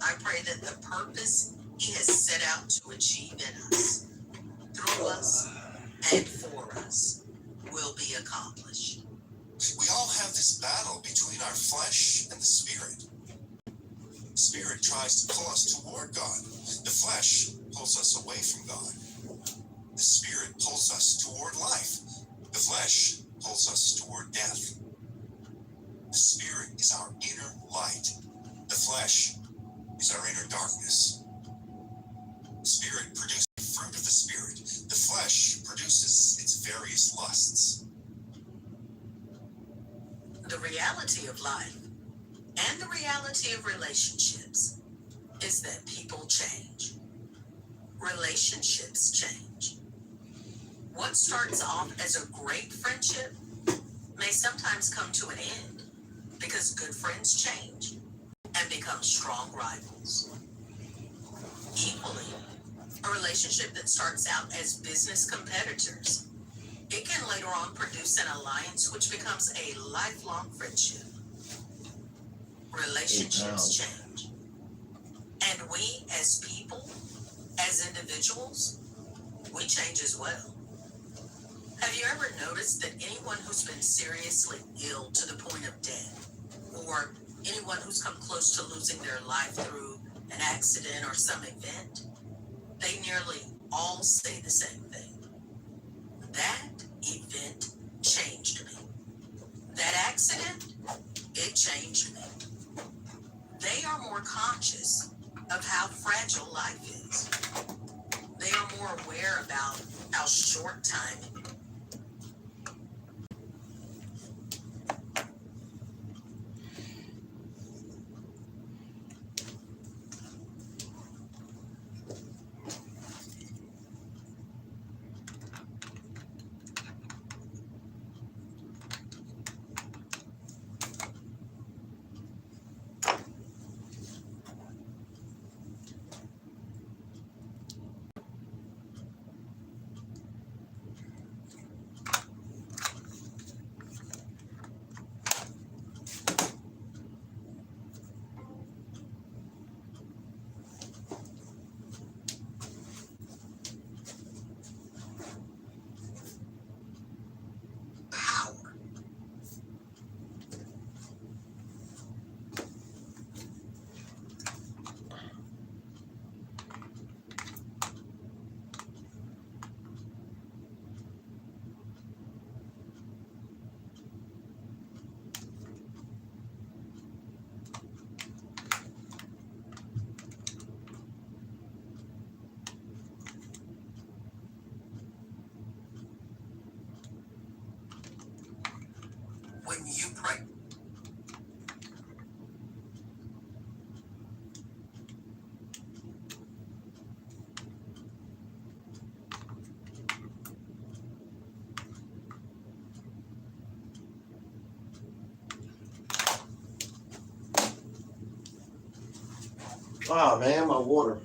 I pray that the purpose He has set out to achieve in us, through us, and for us will be accomplished. We all have this battle between our flesh and the spirit. The spirit tries to pull us toward God. The flesh pulls us away from God. The spirit pulls us toward life. The flesh pulls us toward death. The spirit is our inner light. The flesh is our inner darkness. The spirit produces the fruit of the spirit. The flesh produces its various lusts. The reality of life and the reality of relationships is that people change. Relationships change. What starts off as a great friendship may sometimes come to an end because good friends change and become strong rivals. Equally, a relationship that starts out as business competitors, it can later on produce an alliance which becomes a lifelong friendship. Relationships change. And we as people, as individuals, we change as well. Have you ever noticed that anyone who's been seriously ill to the point of death, or anyone who's come close to losing their life through an accident or some event, they nearly all say the same thing? That event changed me. That accident, it changed me. They are more conscious of how fragile life is. They are more aware about how short time. Power. When you pray. Oh man, my water.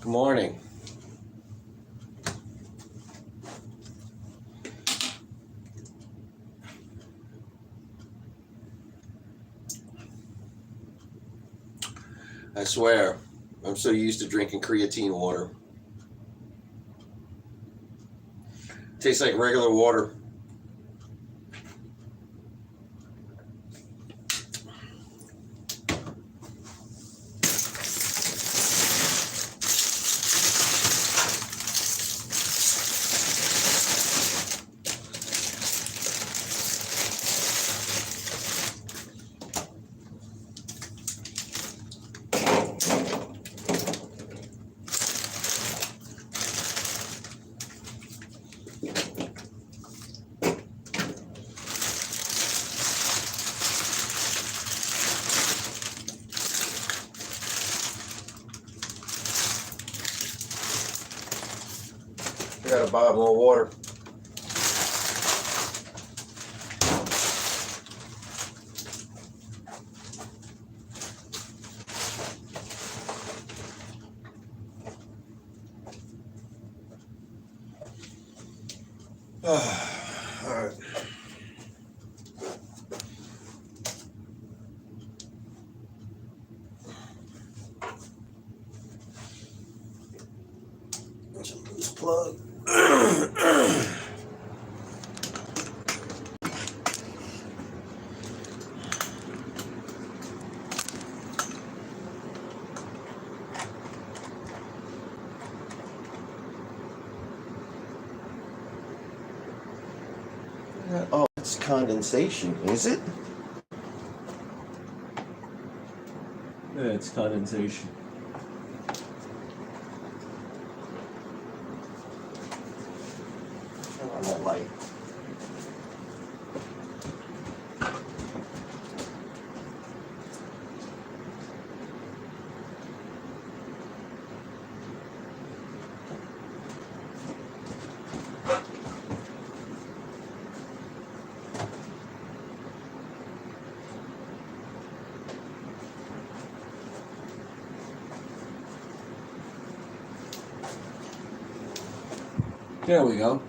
Good morning. I swear, I'm so used to drinking creatine water. Tastes like regular water. I gotta buy more water. All right. There's a loose plug. Oh, it's condensation, is it? Yeah, it's condensation. Turn on that light. There we go.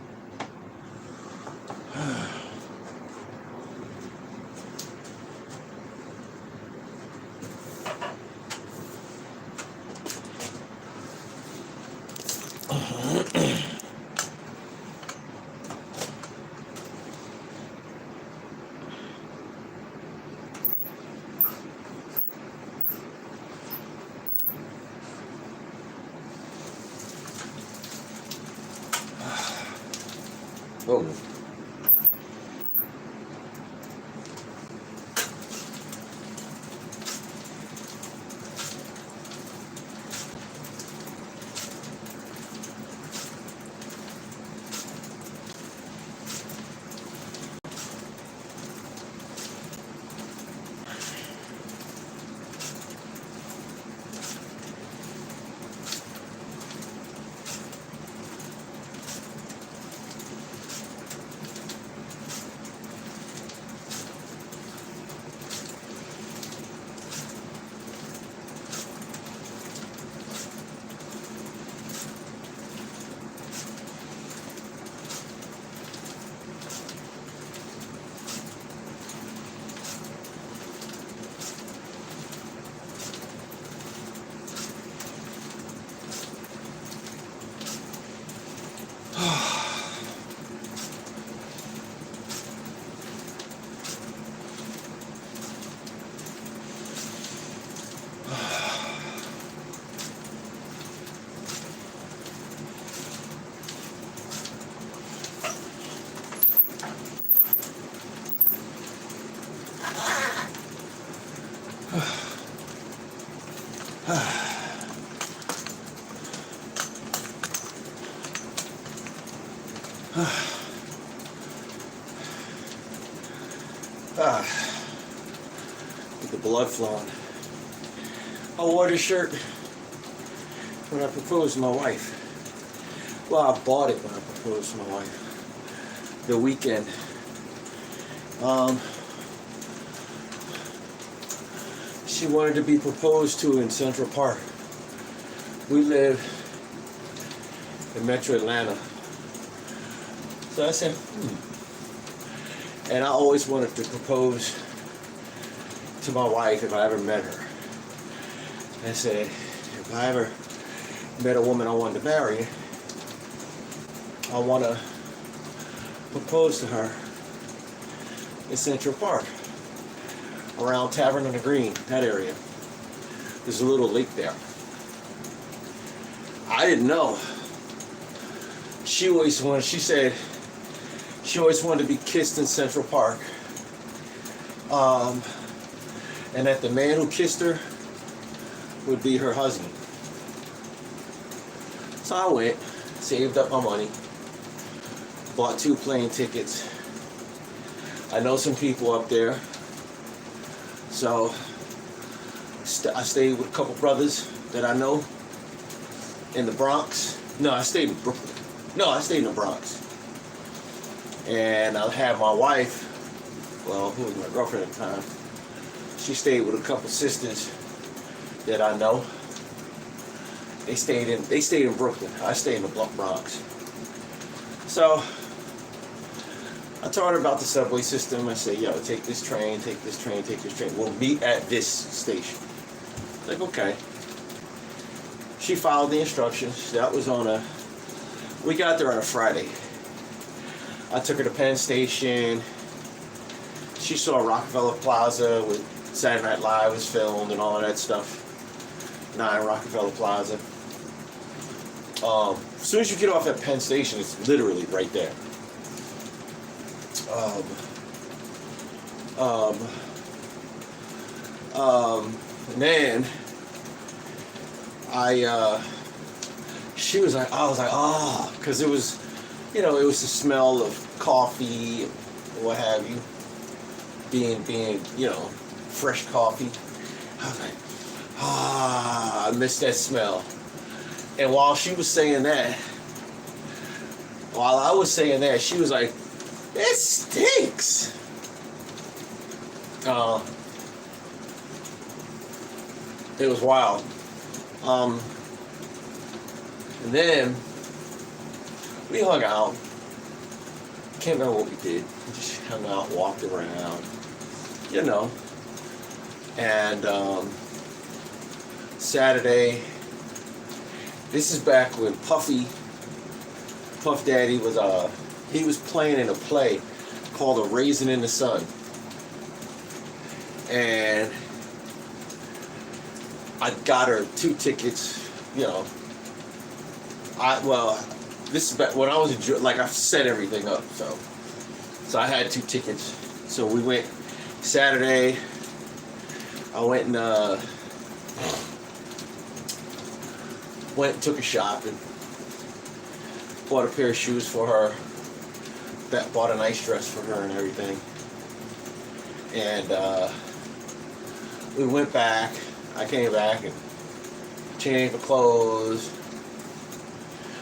Oh. Get the blood flowing. I wore this shirt when I proposed to my wife. Well, I bought it when I proposed to my wife. The weekend. She wanted to be proposed to in Central Park. We live in Metro Atlanta. So I said, And I always wanted to propose to my wife if I ever met her. I said, if I ever met a woman I wanted to marry, I want to propose to her in Central Park, around Tavern on the Green, that area. There's a little lake there. I didn't know. She said she always wanted to be kissed in Central Park. And that the man who kissed her would be her husband. So I went, saved up my money, bought 2 plane tickets. I know some people up there. So I stayed with a couple brothers that I know in the Bronx. No, I stayed in Brooklyn. No, I stayed in the Bronx. And I had my wife, well, who was my girlfriend at the time, she stayed with a couple sisters that I know. They stayed in Brooklyn. I stayed in the Bronx. So I told her about the subway system. I said, yo, take this train, take this train, take this train. We'll meet at this station. Like, okay. She followed the instructions. That was we got there on a Friday. I took her to Penn Station. She saw Rockefeller Plaza with Saturday Night Live was filmed and all of that stuff. 9 Rockefeller Plaza. As soon as you get off at Penn Station, it's literally right there. And then she was like, I was like, because it was, it was the smell of coffee and what have you, being, fresh coffee. I was like, I miss that smell. And while she was saying that, while I was saying that, she was like, it stinks. It was wild. And then we hung out. Can't remember what we did. We just hung out, walked around, And Saturday, this is back when Puff Daddy was playing in a play called A Raisin in the Sun. And I got her 2 tickets, this is back when I was I set everything up, so I had 2 tickets. So we went Saturday. I went and took a shopping. Bought a pair of shoes for her. Bought a nice dress for her and everything. And we went back. I came back and changed the clothes.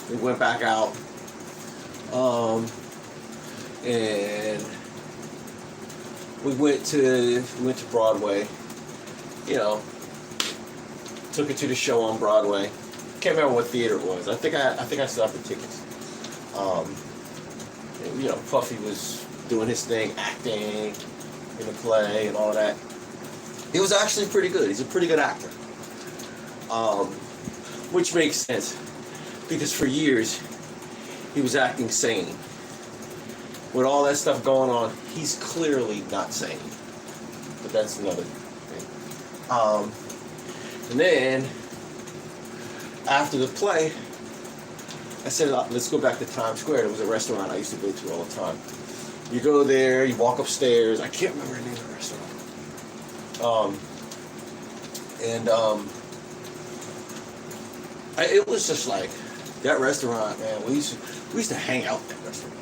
We went back out. And we went to Broadway. Took it to the show on Broadway. Can't remember what theater it was. I think I still have the tickets. Puffy was doing his thing, acting in the play and all of that. He was actually pretty good. He's a pretty good actor. Which makes sense, because for years he was acting sane. With all that stuff going on, he's clearly not sane. But that's another thing. And then after the play, I said, let's go back to Times Square. There was a restaurant I used to go to all the time. You go there, you walk upstairs. I can't remember the name of the restaurant. It was just like that restaurant, man. We used to hang out at that restaurant.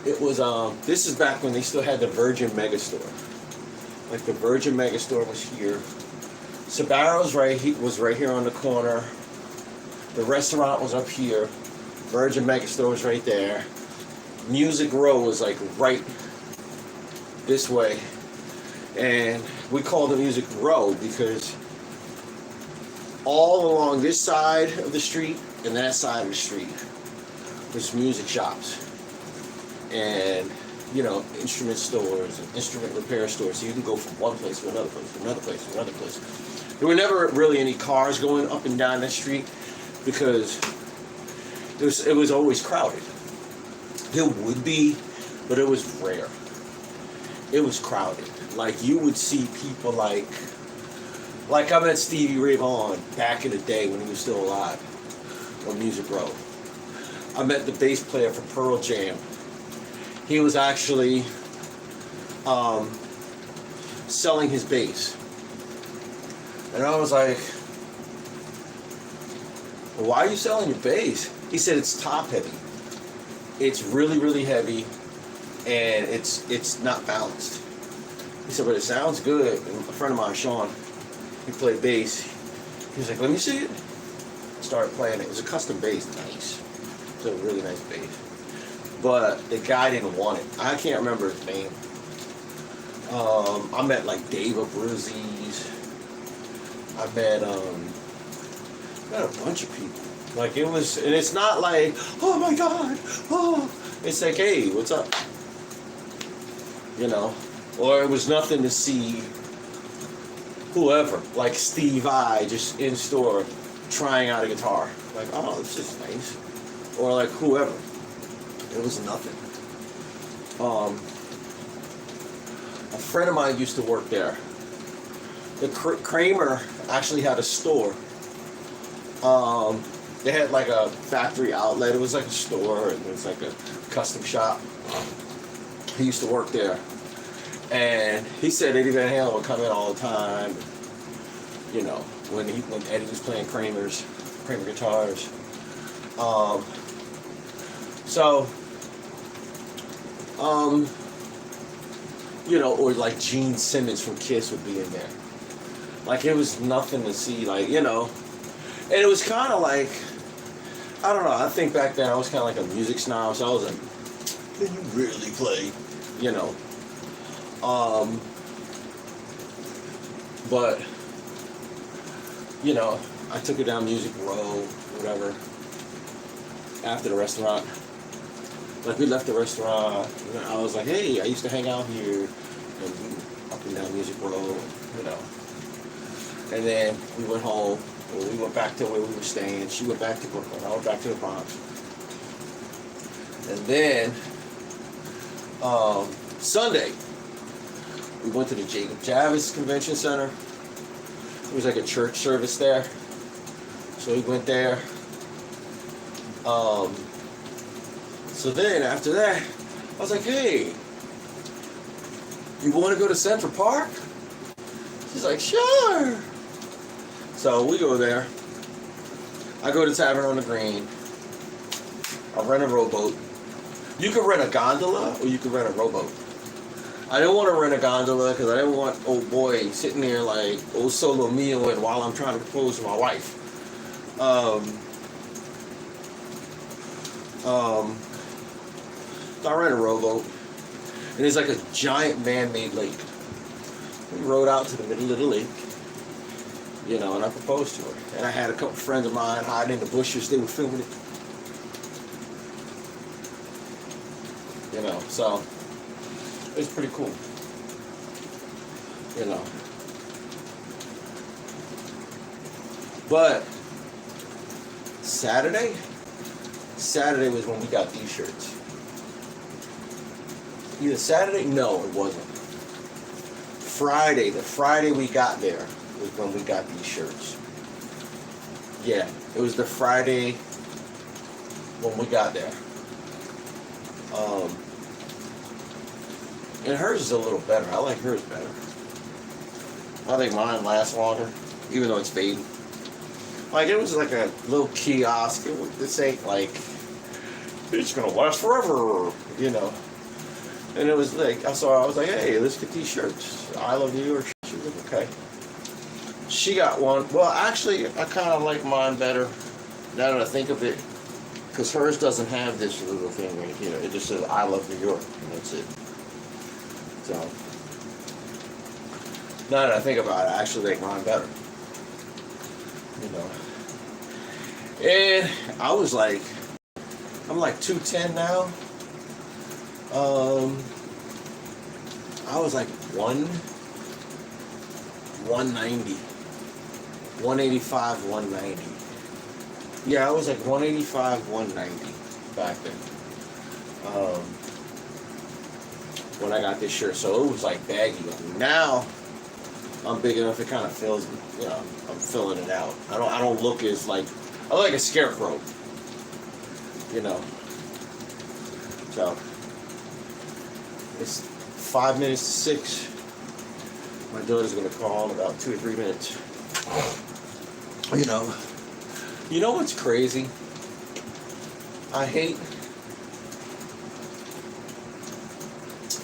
It was this is back when they still had the Virgin Megastore. Like the Virgin Megastore was here. Sbarro's was right here on the corner. The restaurant was up here. Virgin Megastore was right there. Music Row was like right this way. And we called it Music Row because all along this side of the street and that side of the street, there's music shops and, you know, instrument stores and instrument repair stores. So you can go from one place to another place, to another place, to another place. There were never really any cars going up and down that street because it was always crowded. There would be, but it was rare. It was crowded. Like, you would see people like I met Stevie Ray Vaughan back in the day when he was still alive on Music Row. I met the bass player for Pearl Jam. He was actually selling his bass. And I was like, well, why are you selling your bass? He said it's top heavy. It's really, really heavy, and it's not balanced. He said, but it sounds good. And a friend of mine, Sean, he played bass. He was like, let me see it. Started playing it. It was a custom bass, nice. It was a really nice bass. But the guy didn't want it. I can't remember his name. I met like Dave Abruzzi's. I met a bunch of people. Like, it was, and it's not like, oh my God, oh. It's like, hey, what's up? You know? Or it was nothing to see whoever, like Steve Vai, just in store trying out a guitar. Like, oh, this is nice. Or like whoever. It was nothing. A friend of mine used to work there. The Kramer actually had a store. They had like a factory outlet. It was like a store, and it was like a custom shop. He used to work there. And he said Eddie Van Halen would come in all the time. You know, when Eddie was playing Kramer guitars. You know, or like Gene Simmons from Kiss would be in there. Like, it was nothing to see, like, you know. And it was kind of like, I don't know, I think back then I was kind of like a music snob, so I was like, can you really play? You know. But, you know, I took her down Music Row, whatever, after the restaurant. Like, we left the restaurant, and I was like, hey, I used to hang out here, and up and down Music Row, you know. And then we went home, and we went back to where we were staying. She went back to Brooklyn, I went back to the Bronx. And then, Sunday, we went to the Jacob Javits Convention Center. It was like a church service there. So we went there. So then, after that, I was like, hey, you want to go to Central Park? She's like, sure. So we go there. I go to Tavern on the Green. I rent a rowboat. You can rent a gondola or you can rent a rowboat. I didn't want to rent a gondola because I didn't want old boy sitting there like, oh, solo mio, and while I'm trying to propose to my wife. So I rent a rowboat, and it's like a giant man-made lake. We rowed out to the middle of the lake, you know, and I proposed to her. And I had a couple friends of mine hiding in the bushes. They were filming it. You know, so it was pretty cool. You know. But Saturday was when we got these shirts. Either Saturday? No, it wasn't. Friday, the Friday we got there was when we got these shirts. Yeah, it was the Friday when we got there. And hers is a little better. I like hers better. I think mine lasts longer, even though it's fading. Like, it was like a little kiosk. This ain't like, it's gonna last forever, you know. And it was like, I was like, hey, let's get these shirts. I love New York. She was like, okay. She got one. Well, actually, I kind of like mine better now that I think of it, because hers doesn't have this little thing right here. It just says, I love New York, and that's it. So, now that I think about it, I actually like mine better. you know. And I was like, I'm like 210 now. I was like 190, 185, 190. Yeah, I was like 185, 190 back then. When I got this shirt, so it was like baggy. Now I'm big enough; it kind of feels, you know, I'm filling it out. I don't look as like, I look like a scarecrow, you know. So it's 5 minutes to 6. My daughter's gonna call in about 2 or 3 minutes. You know what's crazy? I hate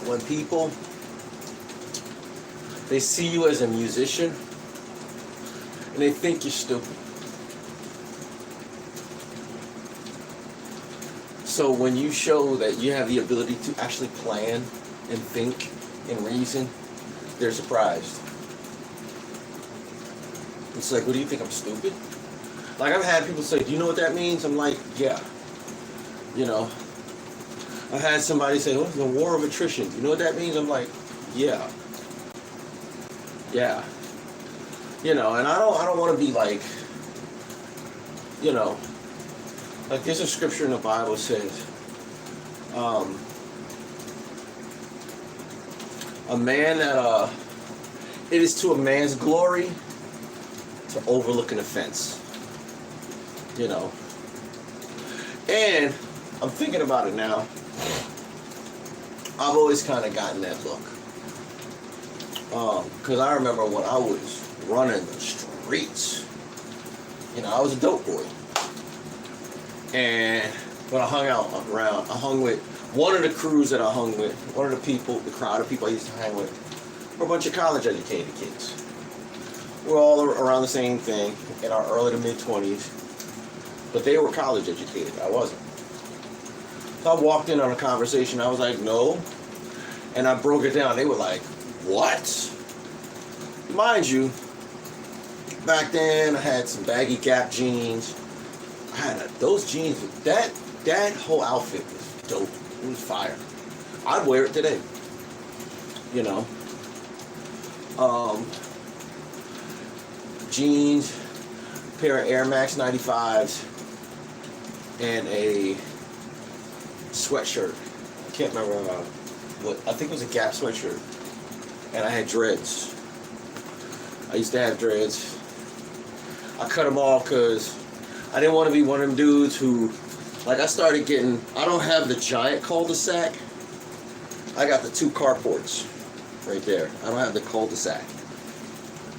when people, they see you as a musician and they think you're stupid. So when you show that you have the ability to actually plan and think and reason, they're surprised. It's like, what do you think, I'm stupid? Like, I've had people say, do you know what that means? I'm like, yeah. You know, I had somebody say, oh, it's a war of attrition. Do you know what that means? I'm like, yeah. Yeah. You know, and I don't want to be like, you know, like there's a scripture in the Bible says, a man that, it is to a man's glory to overlook an offense. You know. And I'm thinking about it now. I've always kind of gotten that look. Because I remember when I was running the streets, you know, I was a dope boy. And when I hung with one of the crews that I hung with, one of the people, the crowd of people I used to hang with, were a bunch of college educated kids. We're all around the same thing in our early to mid 20s, but they were college educated. I wasn't. So I walked in on a conversation. I was like, no. And I broke it down. They were like, what? Mind you, back then I had some baggy Gap jeans. I had those jeans. That whole outfit was dope. It was fire. I'd wear it today. You know. Jeans, pair of Air Max 95s, and a sweatshirt. I can't remember what. I think it was a Gap sweatshirt. And I had dreads. I used to have dreads. I cut them off because I didn't want to be one of them dudes who, like, I started getting. I don't have the giant cul-de-sac. I got the 2 carports right there. I don't have the cul-de-sac.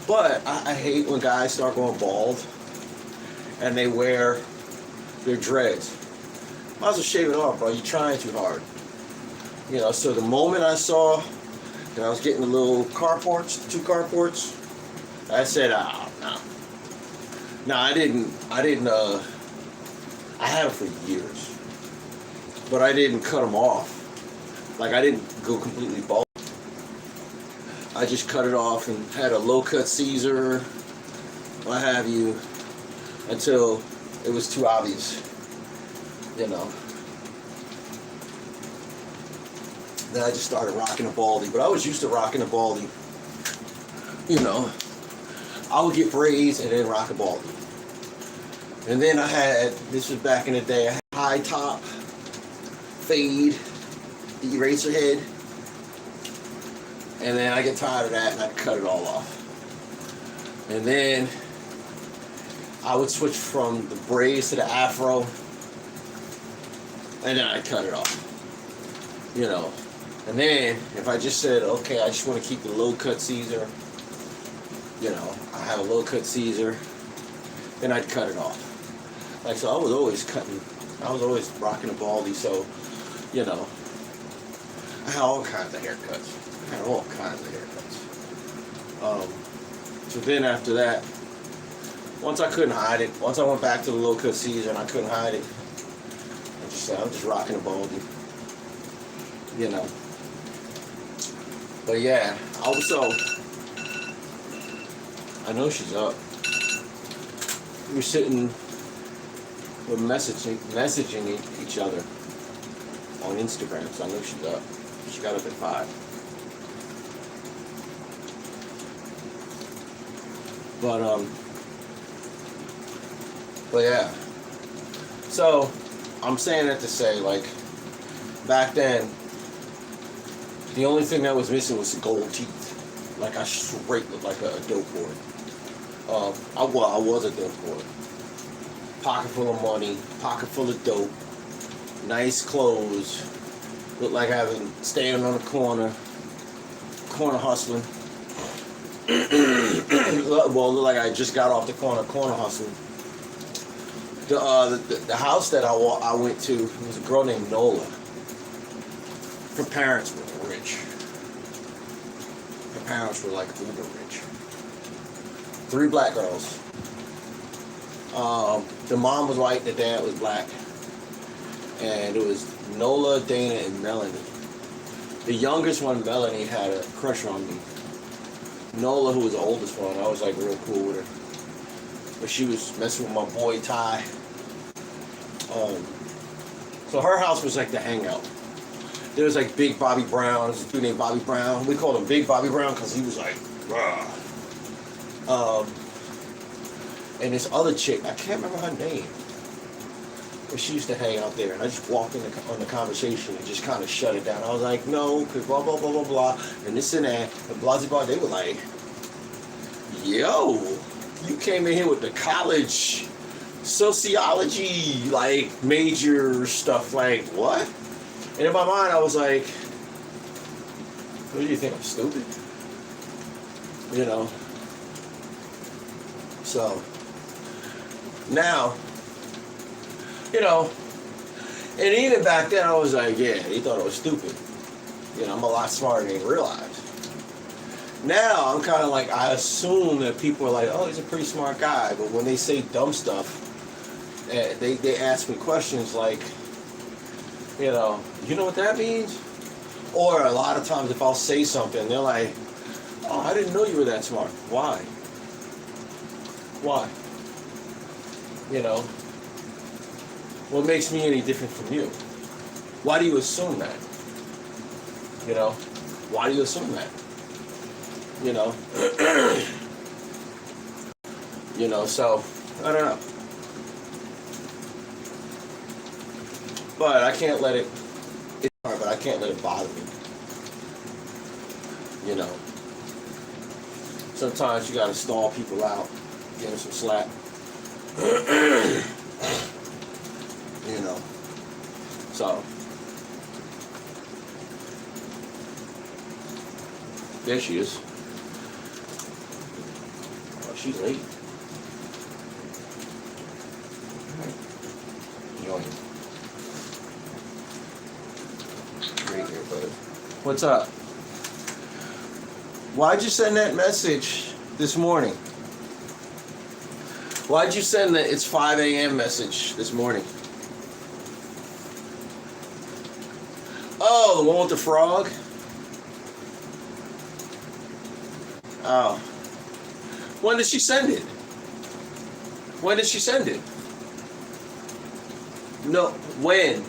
But I hate when guys start going bald and they wear their dreads. Might as well shave it off, bro. You're trying too hard. You know, so the moment I saw that I was getting the little carports, 2 carports, I said, oh, no. No, I didn't, I had them for years. But I didn't cut them off. Like, I didn't go completely bald. I just cut it off and had a low-cut Caesar, what have you, until it was too obvious, you know. Then I just started rocking a baldy, but I was used to rocking a baldy, you know. I would get braids and then rock a baldy. And then I had, this was back in the day, I had high top, fade, the eraser head. And then I get tired of that and I cut it all off. And then I would switch from the braids to the afro. And then I cut it off. You know. And then if I just said, okay, I just want to keep the low cut Caesar. You know, I have a low cut Caesar. Then I'd cut it off. Like, so I was always rocking a baldy. So, you know, I had all kinds of haircuts. I had all kinds of haircuts. So then after that, once I couldn't hide it, once I went back to the low cut Caesar and I couldn't hide it, I just said, I'm just rocking a baldy. You know. But yeah, also, I know she's up. we're sitting, we're messaging each other on Instagram. So I know she's up. She got up at 5. But yeah. So I'm saying that to say, like, back then, the only thing that was missing was the gold teeth. Like, I straight looked like a dope boy. I was a dope boy. Pocket full of money, pocket full of dope, nice clothes. Looked like having standing on the corner hustling. Well, looked like I just got off the corner hustling. The house that I went to was a girl named Nola. Her parents were rich. Her parents were like uber rich. 3 black girls. The mom was white, the dad was black. And it was Nola, Dana, and Melanie. The youngest one, Melanie, had a crush on me. Nola, who was the oldest one, I was like real cool with her. But she was messing with my boy Ty. So her house was like the hangout. There was like Big Bobby Brown. There's a dude named Bobby Brown. We called him Big Bobby Brown because he was like, rah. And this other chick, I can't remember her name, but she used to hang out there, and I just walked in on the conversation and just kind of shut it down. I was like, no, because blah, blah, blah, blah, blah, and this and that, and blah, blah, blah. They were like, yo, you came in here with the college sociology, like, major stuff, like, what? And in my mind, I was like, what do you think, I'm stupid? You know? So, now, you know, and even back then I was like, yeah, he thought I was stupid. You know, I'm a lot smarter than he realized. Now, I'm kind of like, I assume that people are like, oh, he's a pretty smart guy. But when they say dumb stuff, they ask me questions like, you know what that means? Or a lot of times if I'll say something, they're like, oh, I didn't know you were that smart. Why? Why? You know? What makes me any different from you? Why do you assume that? You know? Why do you assume that? You know? You know, so, I don't know. But I can't let it, it's hard, but I can't let it bother me. You know? Sometimes you gotta stall people out, give them some slack. You know? So. There she is. Oh, she's late. Enjoying it. Great here, bud. What's up? Why'd you send that message this morning? Why'd you send the it's 5 a.m. message this morning? Oh, the one with the frog? Oh. When did she send it? When did she send it? No, when?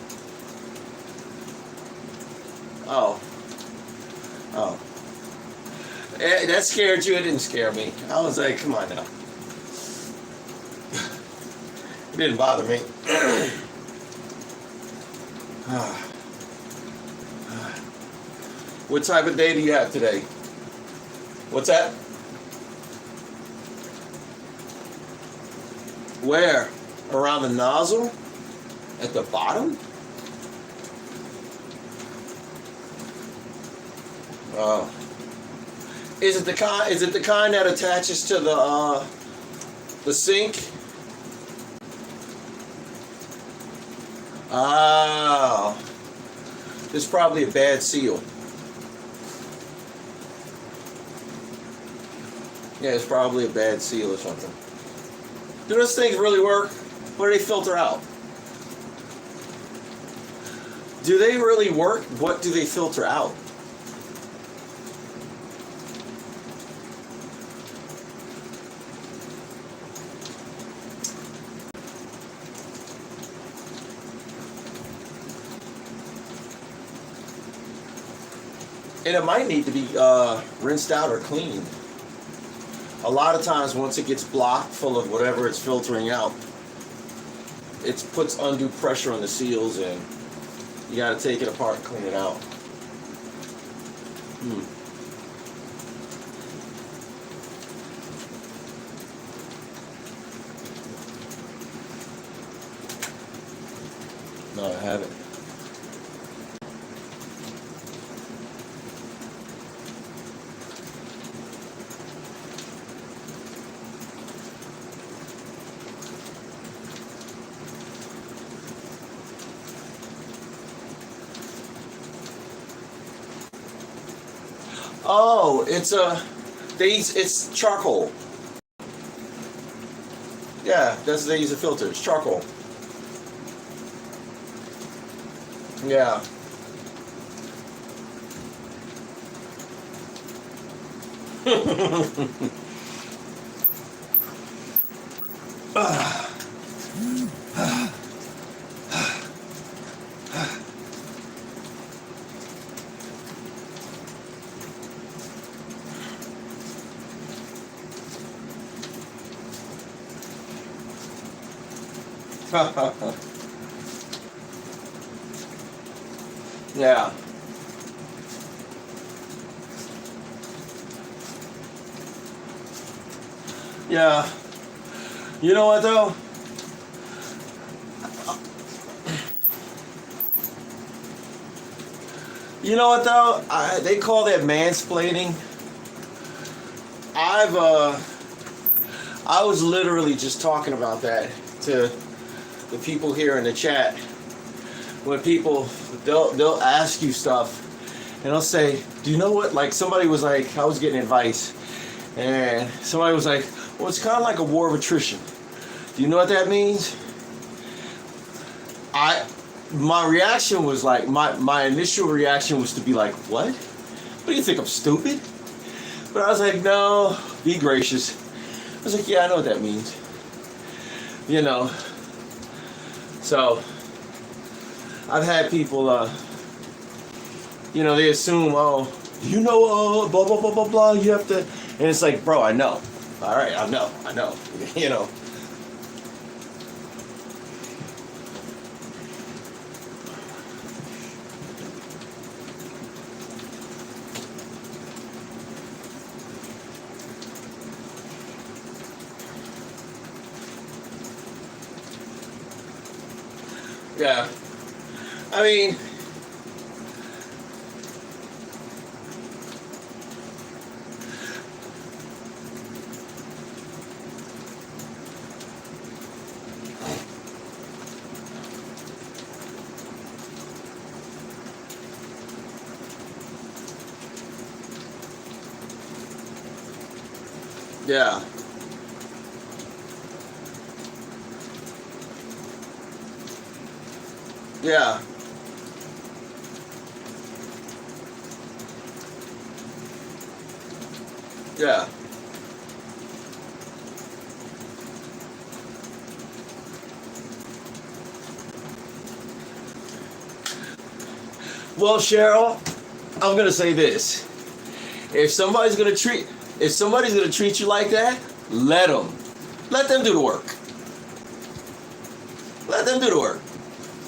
Oh. Oh. That scared you? It didn't scare me. I was like, come on now. It didn't bother me. What type of day do you have today? What's that? Where? Around the nozzle? At the bottom? Oh. Is it the kind that attaches to the sink? Oh. This is probably a bad seal. Yeah, it's probably a bad seal or something. Do those things really work? What do they filter out? Do they really work? What do they filter out? And it might need to be rinsed out or cleaned. A lot of times once it gets blocked full of whatever it's filtering out, it puts undue pressure on the seals, and you got to take it apart and clean it out. No, I haven't. Oh, it's charcoal. Yeah, that's they use a filter. It's charcoal. Yeah. Yeah. Yeah. You know what though? You know what though? They call that mansplaining. I was literally just talking about that to the people here in the chat. When people they'll ask you stuff and they'll say, do you know what, like somebody was like, I was getting advice and somebody was like, well, it's kind of like a war of attrition. Do you know what that means? My reaction was like, my initial reaction was to be like, what do you think, I'm stupid? But I was like, no, be gracious. I was like, yeah, I know what that means. You know. So I've had people, they assume, oh, blah, blah, blah, blah, blah, you have to, and it's like, bro, I know. All right, I know, you know. Yeah. I mean, yeah. Yeah. Yeah. Well, Cheryl, I'm gonna say this: if somebody's gonna treat you like that, let them do the work. Let them do the work.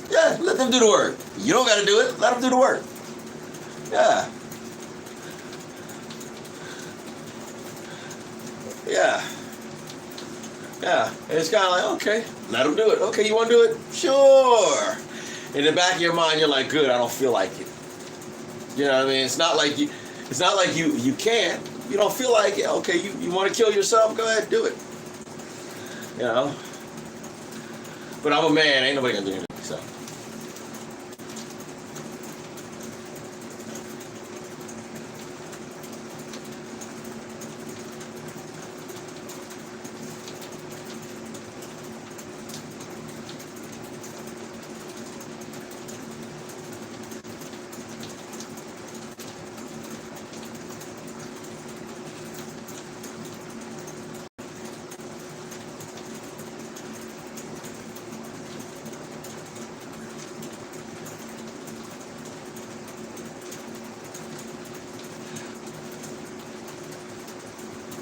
Yeah, let them do the work. You don't got to do it. Let them do the work. Yeah. Yeah. Yeah. And it's kind of like, okay, let them do it. Okay, you want to do it? Sure. In the back of your mind, you're like, good, I don't feel like it. You know what I mean? It's not like you can't. You don't feel like it. Okay, you want to kill yourself? Go ahead, do it. You know? But I'm a man. Ain't nobody going to do anything. So.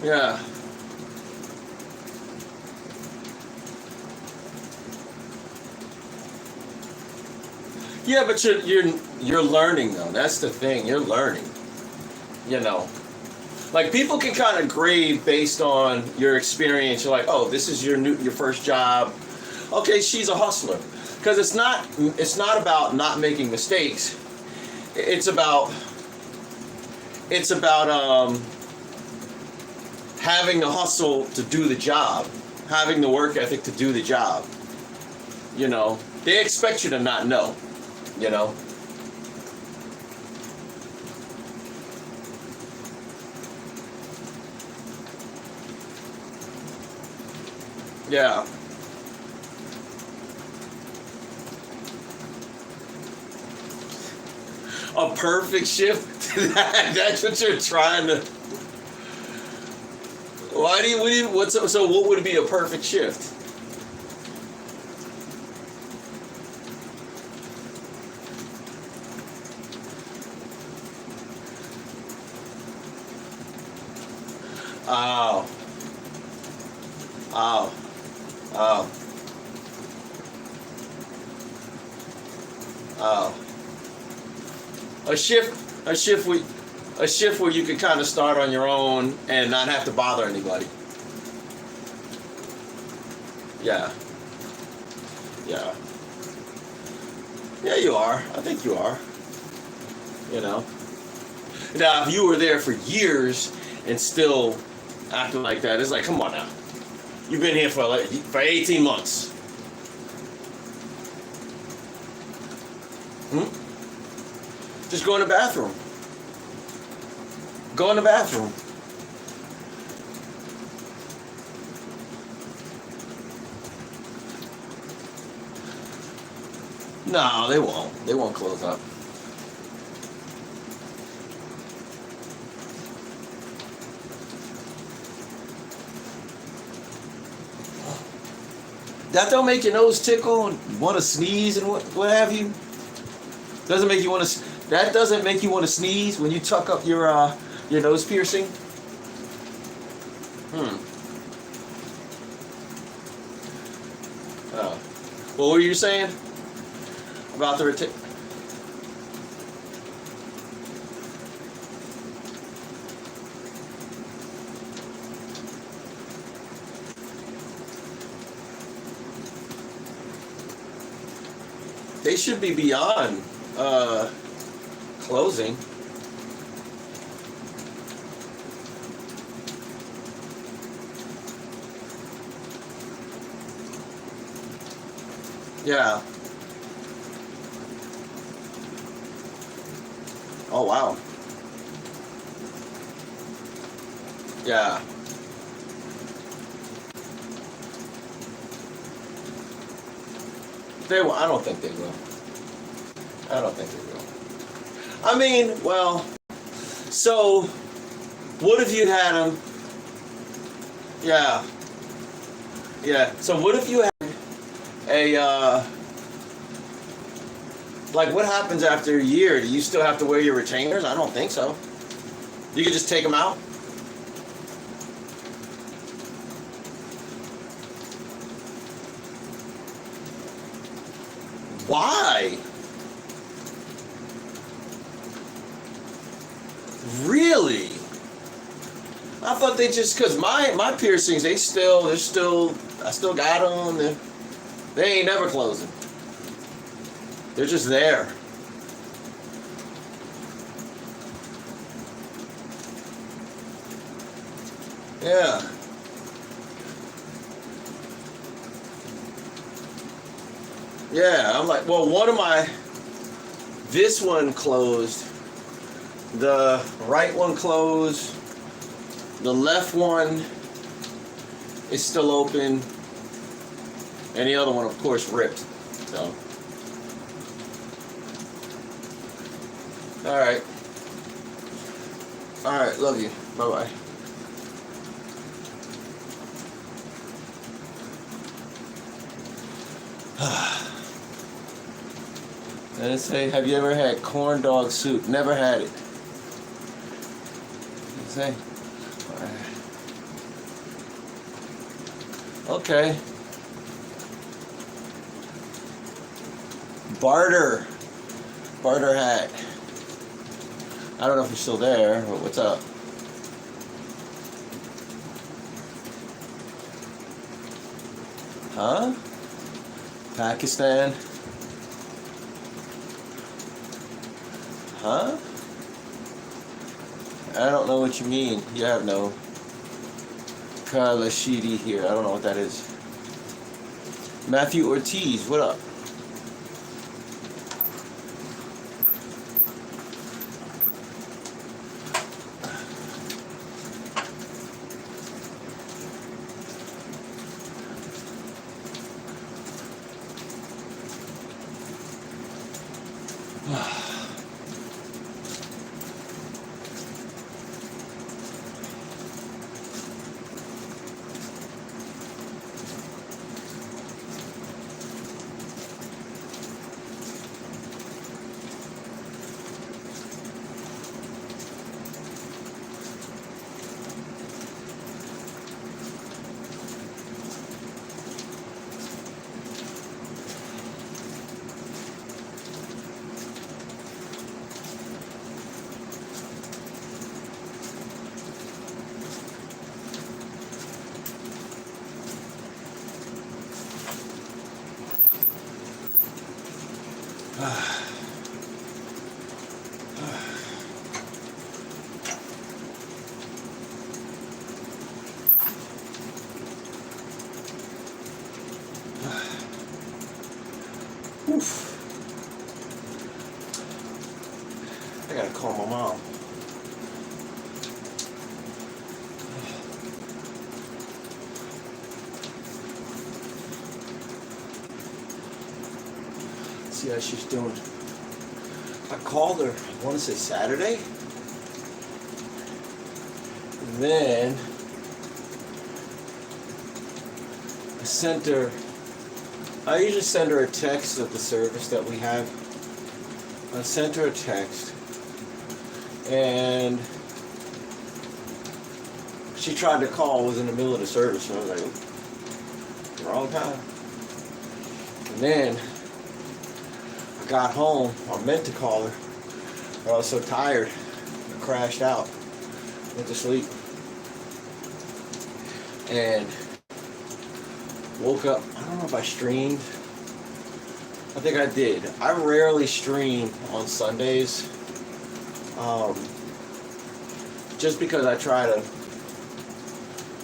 Yeah. Yeah, but you're learning though. That's the thing. You're learning. You know. Like people can kind of grade based on your experience. You're like, oh, this is your first job. Okay, she's a hustler. Because it's not about not making mistakes. It's about having the hustle to do the job, having the work ethic to do the job. You know, they expect you to not know. You know. Yeah. A perfect shift? That's what you're trying to. So what would be a perfect shift? Oh. Oh. Oh. Oh. A shift where you could kind of start on your own and not have to bother anybody. Yeah. Yeah. Yeah, you are. I think you are. You know. Now, if you were there for years and still acting like that, it's like, come on now. You've been here for 18 months. Just go in the bathroom. Go in the bathroom. No, they won't. They won't close up. That don't make your nose tickle and want to sneeze and what have you? Doesn't make you want to. That doesn't make you want to sneeze when you tuck up your nose piercing. Oh. What were you saying about the They should be beyond closing. Yeah. Oh wow. Yeah. They will. I don't think they will. I don't think they will. I mean, well, so what if you had them? Yeah. Yeah. So what if you had like what happens after a year? Do you still have to wear your retainers? I don't think so. You could just take them out? Why? Really? I thought they just, cause my piercings, I still got them. They ain't never closing. They're just there. Yeah. Yeah, I'm like, well, this one closed, the right one closed, the left one is still open, and the other one, of course, ripped. So, all right, love you, bye-bye. And they say, have you ever had corn dog soup? Never had it. You say? All right. Okay. Barter hat. I don't know if you're still there, but what's up? Huh? Pakistan? Huh? I don't know what you mean. You have no Kalashidi here. I don't know what that is. Matthew Ortiz, what up? Oof. I gotta call my mom. See how she's doing. I called her, I want to say Saturday. Then I sent her, I usually send her a text of the service that we have. I sent her a text and she tried to call, was in the middle of the service, and I was like, wrong time. And then I got home, I meant to call her, but I was so tired, I crashed out, went to sleep, and woke up. I don't know if I streamed. I think I did. I rarely stream on Sundays, just because I try to.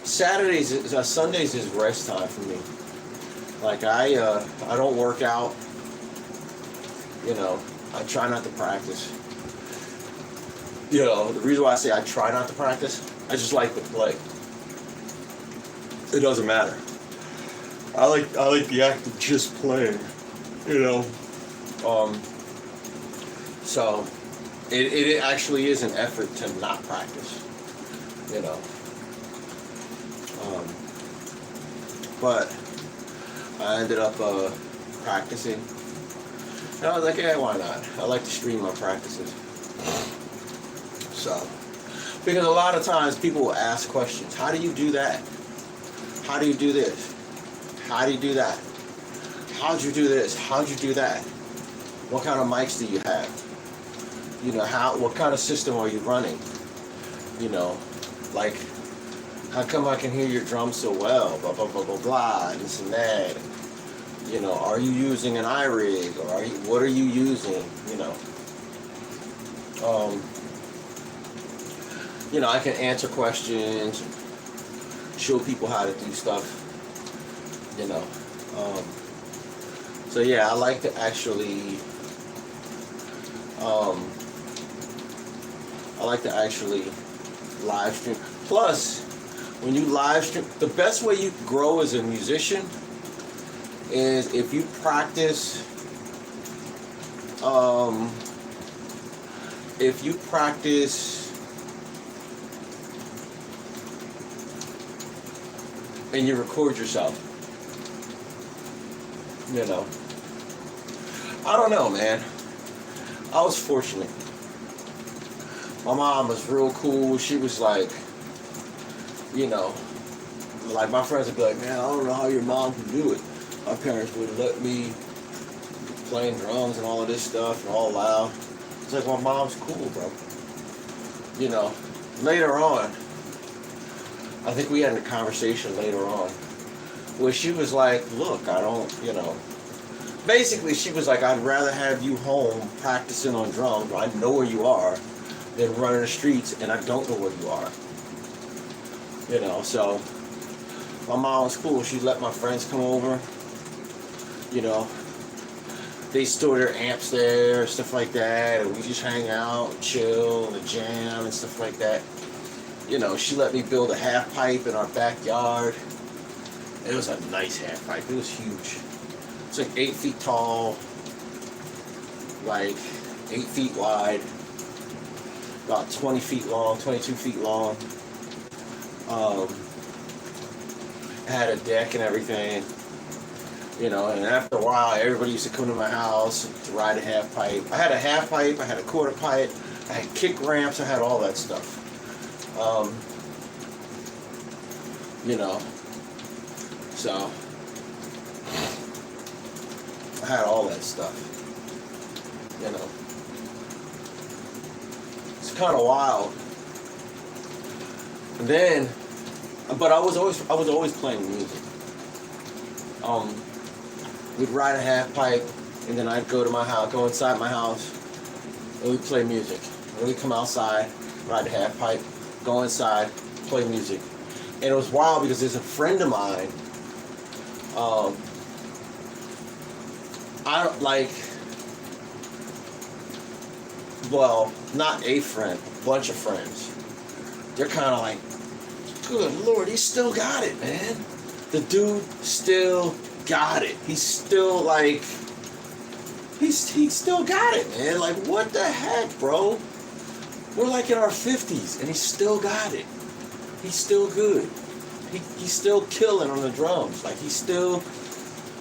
Sundays is rest time for me. Like I don't work out. You know, I try not to practice. You know, the reason why I say I try not to practice, I just like to play. It doesn't matter. I like the act of just playing, you know. So it actually is an effort to not practice, you know. But I ended up practicing. And I was like, yeah, why not? I like to stream my practices. So, because a lot of times people will ask questions. How do you do that? How do you do this? How do you do that? How'd you do this? How'd you do that? What kind of mics do you have? You know, what kind of system are you running? You know, like, how come I can hear your drums so well? Blah, blah, blah, blah, blah, this and that. You know, are you using an iRig? Or what are you using? You know. You know, I can answer questions, show people how to do stuff, you know. So yeah, I like to actually, live stream. Plus, when you live stream, the best way you can grow as a musician is if you practice, and you record yourself. You know. I don't know, man. I was fortunate. My mom was real cool. She was like, you know, like my friends would be like, man, I don't know how your mom can do it. My parents would let me playing drums and all of this stuff and all loud. It's like, my mom's cool, bro. You know, later on, I think we had a conversation later on where she was like, look, I don't, you know, basically she was like, I'd rather have you home practicing on drums where I know where you are than running the streets and I don't know where you are. You know, so my mom was cool. She let my friends come over. You know, they store their amps there, stuff like that, and we just hang out, and chill, and jam, and stuff like that. You know, she let me build a half pipe in our backyard. It was a nice half pipe. It was huge. It's like 8 feet tall, like 8 feet wide, about 20 feet long, 22 feet long. Had a deck and everything. You know, and after a while, everybody used to come to my house to ride a half pipe. I had a half pipe, I had a quarter pipe, I had kick ramps, I had all that stuff. You know, so I had all that stuff. You know, it's kind of wild. And then, but I was always playing music. We'd ride a half pipe, and then I'd go to my house, go inside my house, and we'd play music. And we'd come outside, ride the half pipe, go inside, play music. And it was wild because there's a friend of mine, I don't like, well, not a friend, a bunch of friends. They're kind of like, good Lord, he still got it, man. The dude still got it. He's still like, he still got it, man. Like, what the heck, bro? We're like in our 50s and he's still got it. He's still good. He's still killing on the drums. Like, he's still,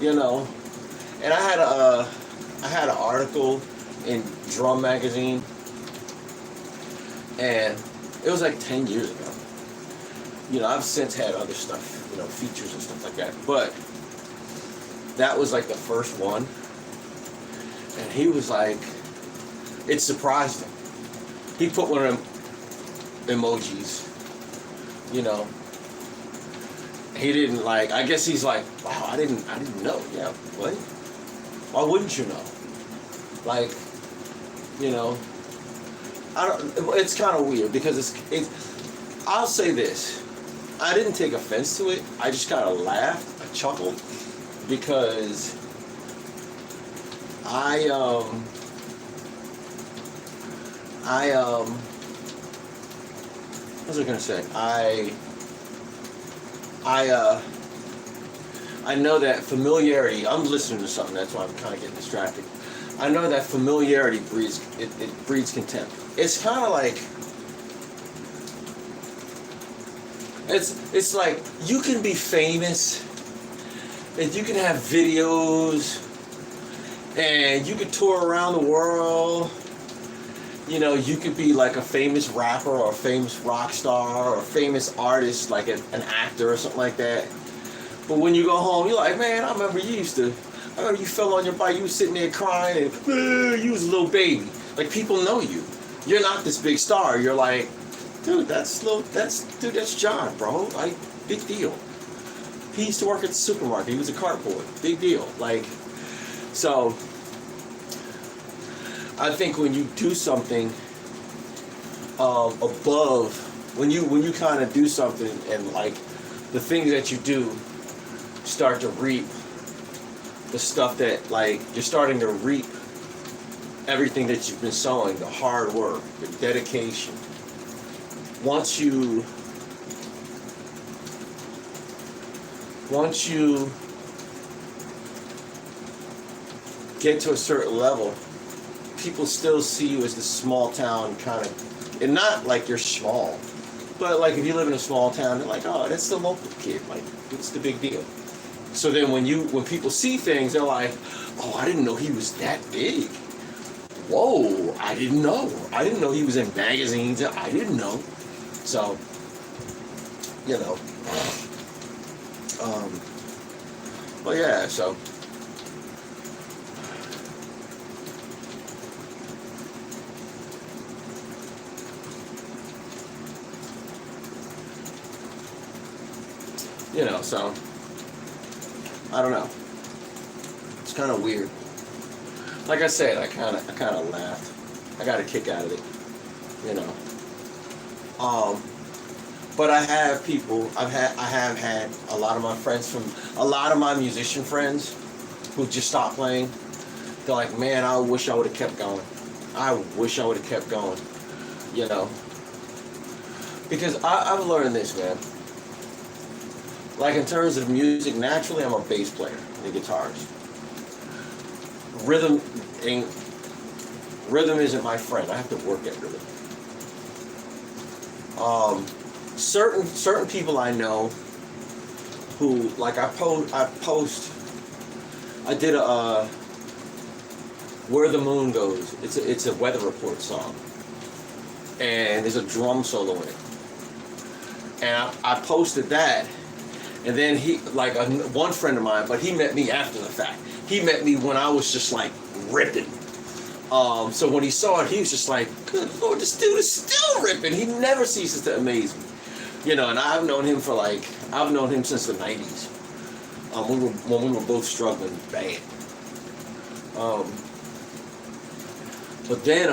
you know. And I had an article in Drum Magazine, and it was like 10 years ago. You know, I've since had other stuff, you know, features and stuff like that. But that was like the first one. And he was like, it surprised him. He put one of them emojis, you know. He didn't like, I guess he's like, wow, I didn't know. Yeah, what? Why wouldn't you know? Like, you know, it's kind of weird because it's, I'll say this. I didn't take offense to it. I just kind of laughed. I chuckled because what was I gonna say? I know that familiarity. I'm listening to something. That's why I'm kind of getting distracted. I know that familiarity breeds contempt. It's kind of like, it's like you can be famous and you can have videos and you could tour around the world. You know, you could be like a famous rapper or a famous rock star or a famous artist, like an actor or something like that. But when you go home, you're like, man, I remember you fell on your bike, you was sitting there crying and you was a little baby. Like, people know you. You're not this big star. You're like, dude, that's John, bro. Like, big deal. He used to work at the supermarket. He was a cart boy. Big deal. Like, so I think when you do something above, when you kind of do something and like the things that you do start to reap the stuff that, like, you're starting to reap everything that you've been sowing, the hard work, the dedication. Once you get to a certain level, people still see you as the small town kind of, and not like you're small, but like if you live in a small town, they're like, oh, that's the local kid, like, what's the big deal? So then when people see things, they're like, oh, I didn't know he was that big. Whoa, I didn't know he was in magazines. I didn't know. So, you know, But yeah, so. You know, so. I don't know. It's kind of weird. Like I said, I kind of laughed. I got a kick out of it. You know. But I have people. I have had a lot of my friends a lot of my musician friends who just stopped playing. They're like, man, I wish I would have kept going. I wish I would have kept going. You know. Because I've learned this, man. Like in terms of music, naturally I'm a bass player and a guitarist. Rhythm isn't my friend. I have to work at rhythm. Certain people I know who, like, I did a Where the Moon Goes. It's a weather report song, and there's a drum solo in it, and I posted that, and then one friend of mine, but he met me after the fact. He met me when I was just like ripping. So when he saw it, he was just like, good Lord, this dude is still ripping. He never ceases to amaze me. You know, and I've known him since the 90s. When we were both struggling bad. But then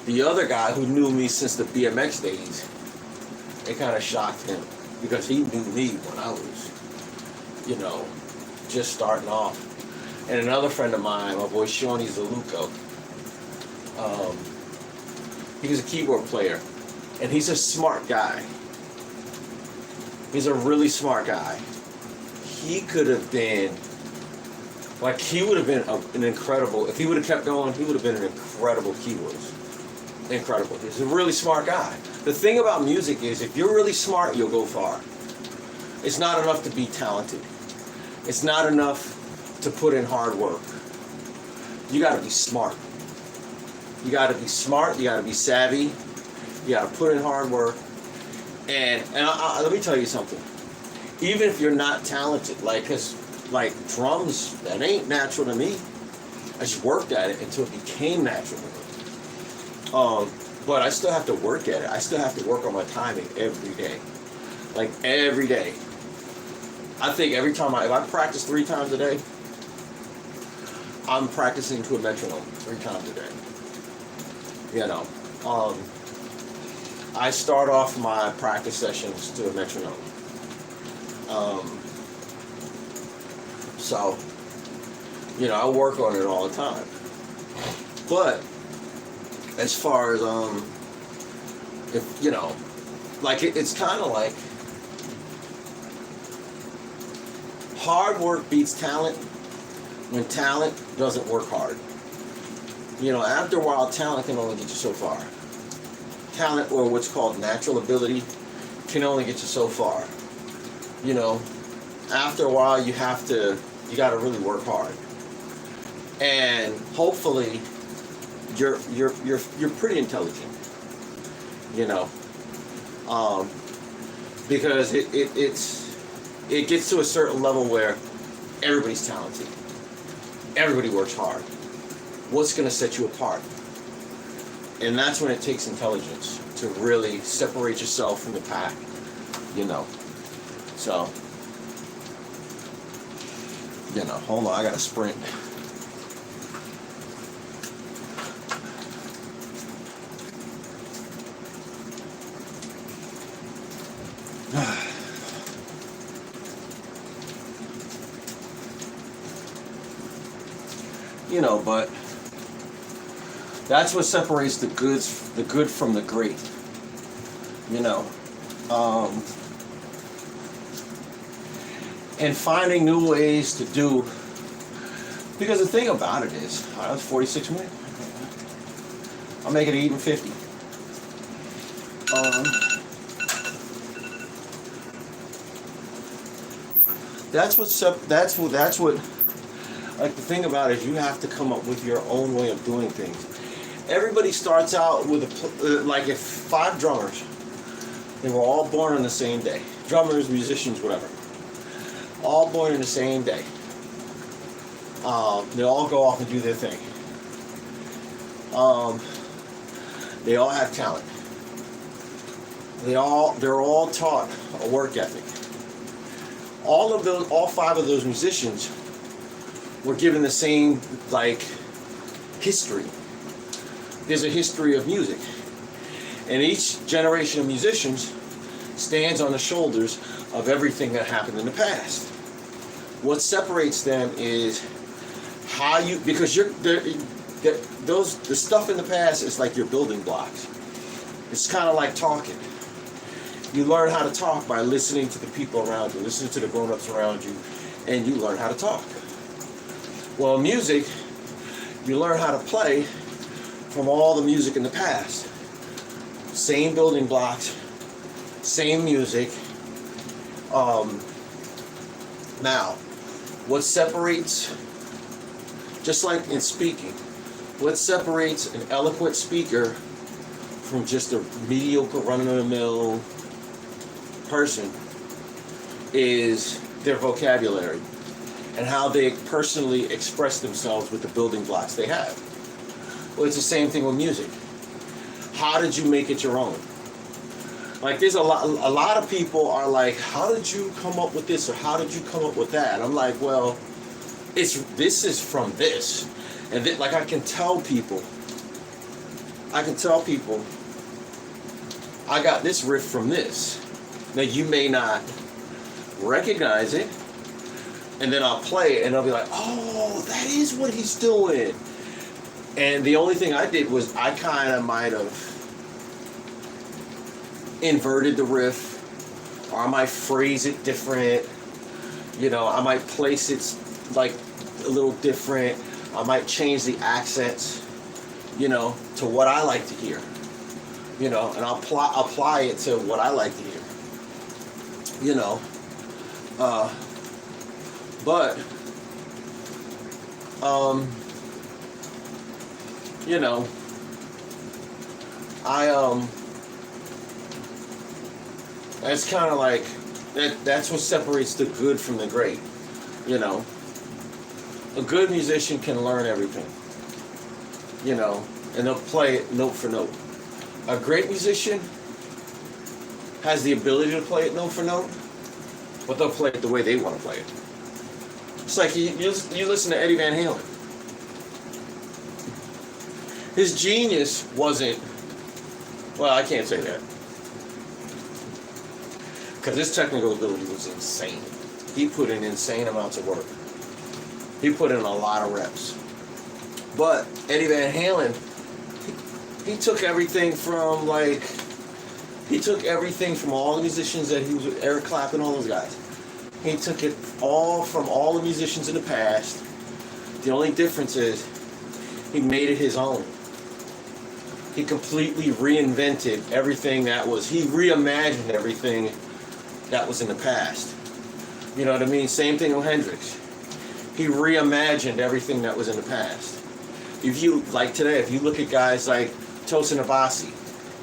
the other guy who knew me since the BMX days, it kind of shocked him because he knew me when I was, you know, just starting off. And another friend of mine, my boy Shawnee Zaluko, he was a keyboard player, and he's a smart guy. He's a really smart guy. He could have been, like, he would have been an incredible, if he would have kept going, he would have been an incredible keyboardist. Incredible. He's a really smart guy. The thing about music is, if you're really smart, you'll go far. It's not enough to be talented. It's not enough to put in hard work. You gotta be smart. You gotta be smart, you gotta be savvy, you gotta put in hard work. And let me tell you something. Even if you're not talented, cause drums, that ain't natural to me. I just worked at it until it became natural to me. But I still have to work at it. I still have to work on my timing every day. Like every day. I think every time if I practice 3 times a day, I'm practicing to a metronome 3 times a day. You know, I start off my practice sessions to a metronome. So, you know, I work on it all the time. But as far as if you know, like it's kind of like hard work beats talent when talent doesn't work hard. You know, after a while, talent can only get you so far. Talent, or what's called natural ability, can only get you so far. You know, after a while, you got to really work hard. And hopefully, you're pretty intelligent. You know, because it gets to a certain level where everybody's talented. Everybody works hard. What's going to set you apart? And that's when it takes intelligence to really separate yourself from the pack, you know. So, you know, hold on, I got to sprint. You know, but that's what separates the good from the great. You know, and finding new ways to do. Because the thing about it is, that's 46 minutes. I'll make it even 50. That's what. Like, the thing about it is, you have to come up with your own way of doing things. Everybody starts out with like if 5 drummers They were all born on the same day. Drummers, musicians, whatever. All born on the same day. They all go off and do their thing. They all have talent. They're all taught a work ethic. All 5 of those musicians were given the same history. There's a history of music. And each generation of musicians stands on the shoulders of everything that happened in the past. What separates them is how you, because the stuff in the past is like your building blocks. It's kind of like talking. You learn how to talk by listening to the people around you, listening to the grown-ups around you, and you learn how to talk. Well, music, you learn how to play from all the music in the past. Same building blocks, same music. Now, what separates, just like in speaking, what separates an eloquent speaker from just a mediocre run-of-the-mill person is their vocabulary and how they personally express themselves with the building blocks they have. Well, it's the same thing with music. How did you make it your own? Like, there's a lot of people are like, how did you come up with this, or how did you come up with that? I'm like, well, this is from this. And then, I can tell people I got this riff from this. Now, you may not recognize it, and then I'll play it, and I'll be like, oh, that is what he's doing. And the only thing I did was I kind of might have inverted the riff, or I might phrase it different. I might place it a little different. I might change the accents, to what I like to hear. And I'll apply it to what I like to hear. But it's kind of like that's what separates the good from the great. A good musician can learn everything, and they'll play it note for note. A great musician has the ability to play it note for note, but they'll play it the way they want to play it. It's like you listen to Eddie Van Halen. His genius wasn't, well, I can't say that, because his technical ability was insane. He put in insane amounts of work. He put in a lot of reps. But Eddie Van Halen, he took everything from all the musicians that he was with, Eric Clapton, all those guys. He took it all from all the musicians in the past. The only difference is he made it his own. He completely reinvented everything he reimagined everything that was in the past. You know what I mean? Same thing with Hendrix. He reimagined everything that was in the past. If you, today, if you look at guys like Tosin Abasi,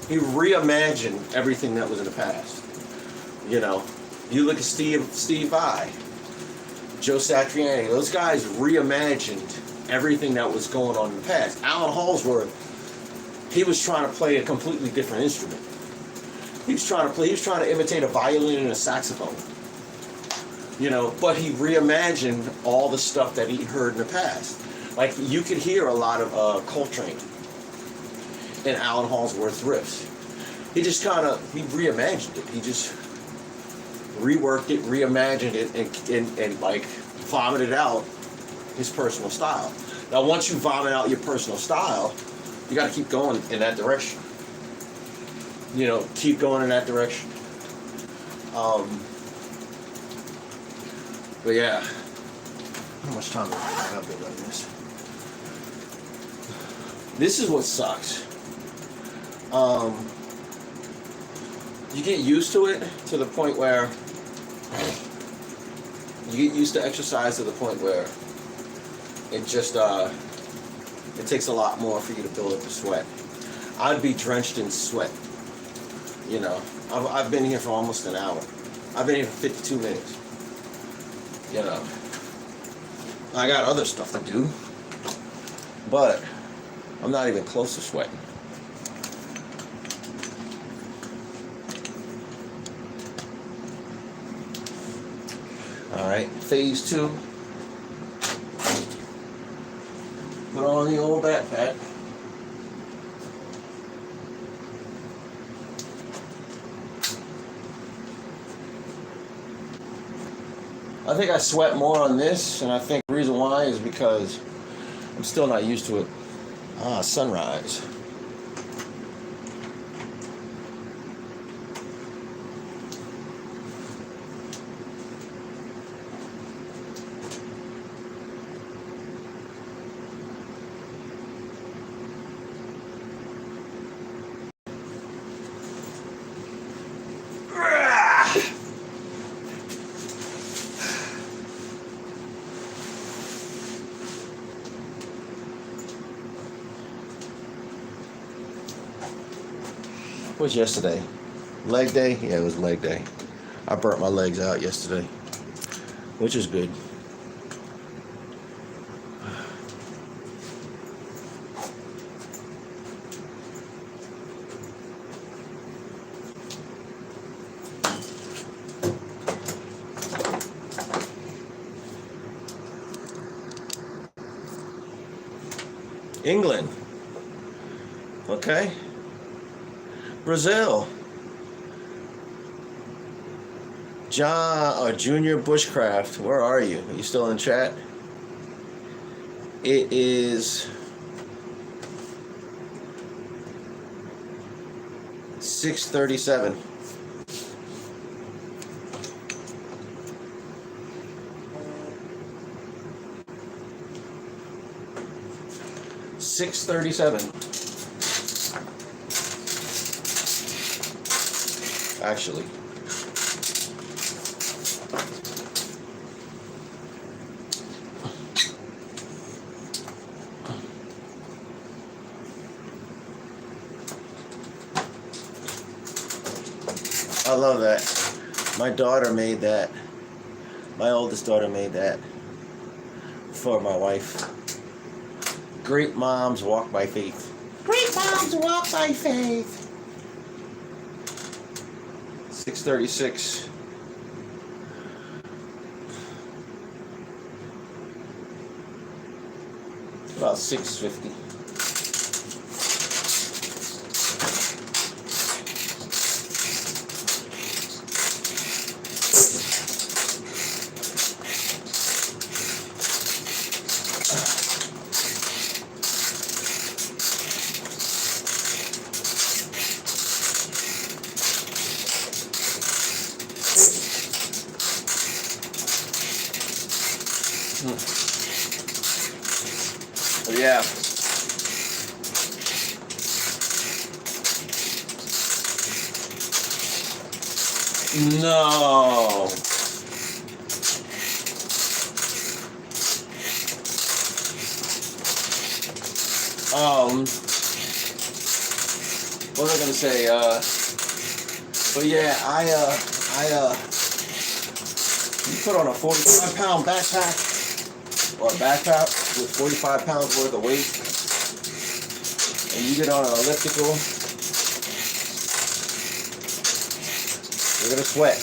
he reimagined everything that was in the past. You look at Steve Vai, Joe Satriani, those guys reimagined everything that was going on in the past. Alan Halsworth, he was trying to play a completely different instrument. He was trying to imitate a violin and a saxophone. But he reimagined all the stuff that he heard in the past. Like, you could hear a lot of Coltrane in Alan Halsworth's riffs. He just he reimagined it. He just reworked it, reimagined it, and vomited out his personal style. Now, once you vomit out your personal style, you got to keep going in that direction. Keep going in that direction. But yeah, how much time do I have to run this? This is what sucks. You get used to it to the point where you get used to exercise to the point where it just it takes a lot more for you to build up the sweat. I'd be drenched in sweat You know, I've been here for almost an hour. I've been here for 52 minutes. You know, I got other stuff to do, but I'm not even close to sweating. All right, phase 2. Put on the old backpack. I think I sweat more on this, and I think the reason why is because I'm still not used to it. Ah, sunrise. What was yesterday? Leg day? Yeah, it was leg day. I burnt my legs out yesterday, which is good. England. Okay. Brazil. Junior Bushcraft. Where are you? Are you still in chat? It is 6:37. Actually. I love that. My daughter made that. My oldest daughter made that for my wife. Great moms walk by faith. Great moms walk by faith. 6:36. About 6:50. Yeah. No. What was I gonna say? But yeah, you put on a 45-pound backpack or a backpack with 45 pounds worth of weight, and you get on an elliptical, you're gonna sweat.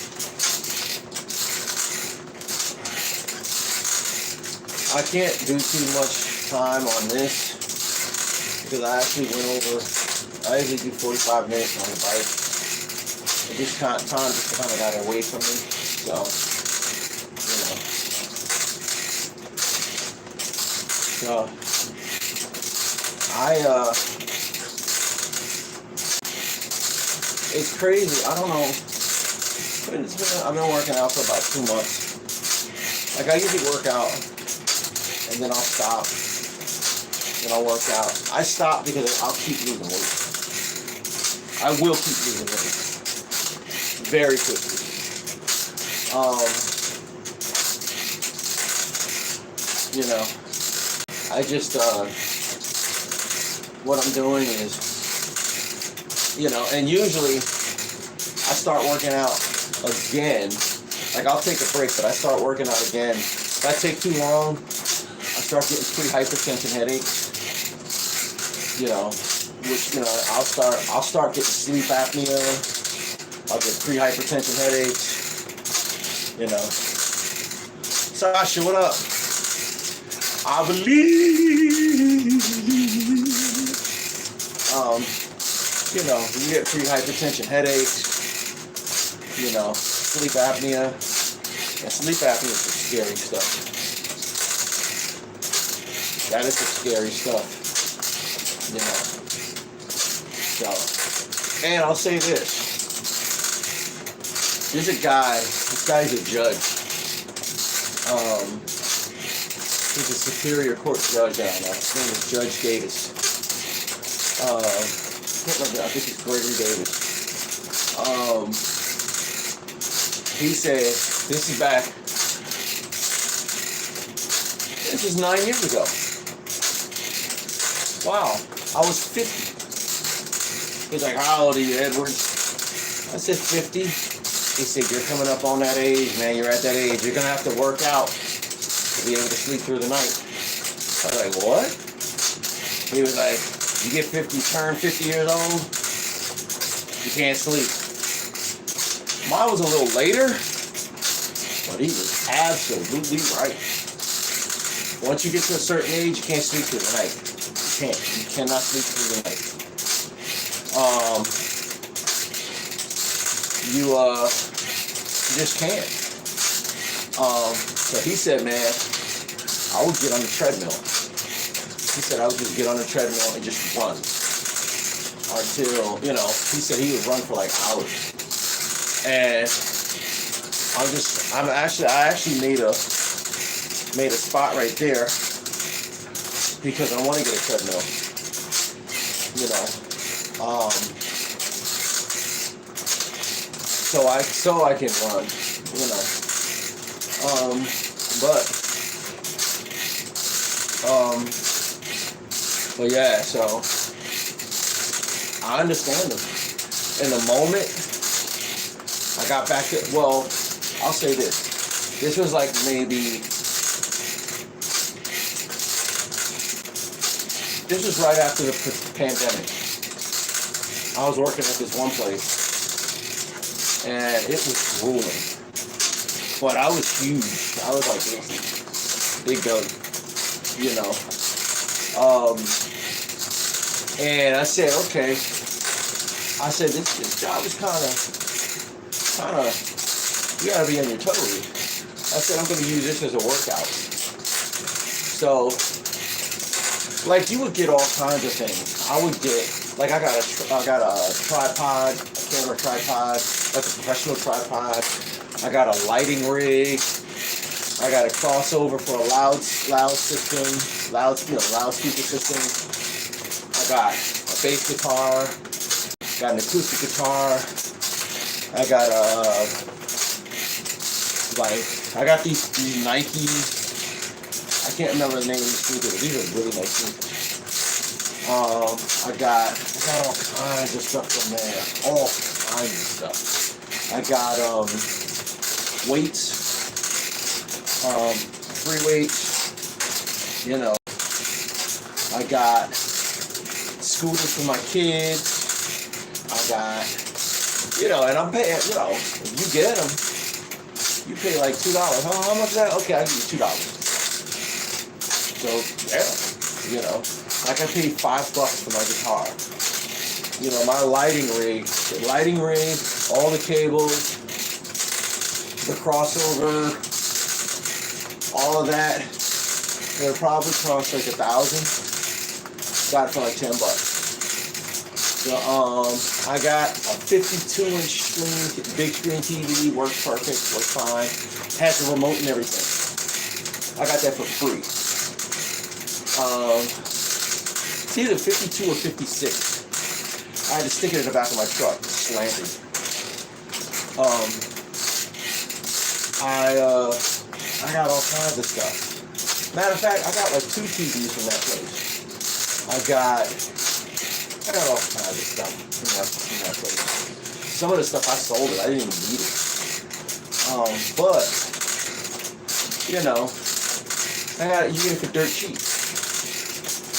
I can't do too much time on this because I actually went over. I usually do 45 minutes on the bike. It just time just kind of got away from me, so you know. So it's crazy. I don't know. I've been working out for about 2 months. Like I usually work out and then I'll stop. Then I'll work out. I stop because I'll keep losing weight. I will keep losing weight very quickly. You know, I just what I'm doing is, you know, and usually I start working out again, like I'll take a break, but I start working out again. If I take too long, I start getting pre-hypertension headaches. You know, which I'll start getting sleep apnea. I'll get pre-hypertension headaches. You know. Sasha, what up? I believe. You know, you get pre-hypertension headaches. You know, sleep apnea. And sleep apnea is the scary stuff. That is the scary stuff. You know. So, and I'll say this. There's a guy, this guy's a judge. He's a Superior Court judge down there. His name is Judge Davis. I can't remember, I think it's Gregory Davis. He said, this is 9 years ago. Wow, I was 50. He's like, how old are you, Edwards? I said 50. He said, you're coming up on that age, man. You're at that age. You're going to have to work out to be able to sleep through the night. I was like, what? He was like, you get 50, turn 50 years old, you can't sleep. Mine was a little later, but he was absolutely right. Once you get to a certain age, you can't sleep through the night. You can't. You cannot sleep through the night. You just can't. So he said, man, I would get on the treadmill. He said I would just get on the treadmill and just run until, he said he would run for like hours. And I actually made a spot right there because I want to get a treadmill. So I can run, but yeah, so I understand them. In the moment, I got back to, well, I'll say this. This was like maybe, this was right after the pandemic. I was working at this one place. And it was grueling. But I was huge. I was like big belly, and I said, okay. I said, this job is kind of, you gotta be on your toes. I said, I'm gonna use this as a workout. So, like, you would get all kinds of things. I would get, like, I got a tripod, a camera tripod, like a professional tripod. I got a lighting rig. I got a crossover for a loudspeaker system. I got a bass guitar. Got an acoustic guitar. I got I got these Nikes. I can't remember the name of these sneakers, but these are really nice sneakers. I got all kinds of stuff from there. All kinds of stuff. I got weights, free weights, I got scooters for my kids. I got, and I'm paying, if you get them, you pay like $2. How much is that? Okay, I'll give you $2. So, yeah, like I paid $5 for my guitar. My lighting rig, all the cables, the crossover, all of that, it probably cost like $1,000. Got it for like $10. So, I got a 52-inch screen, big screen TV, works perfect, works fine. Has the remote and everything. I got that for free. It's either 52 or 56. I had to stick it in the back of my truck, slanted. I got all kinds of stuff. Matter of fact, I got like 2 TVs from that place. I got all kinds of stuff from that place. some of the stuff I sold it. I didn't even need it. But you know, you get it for dirt cheap.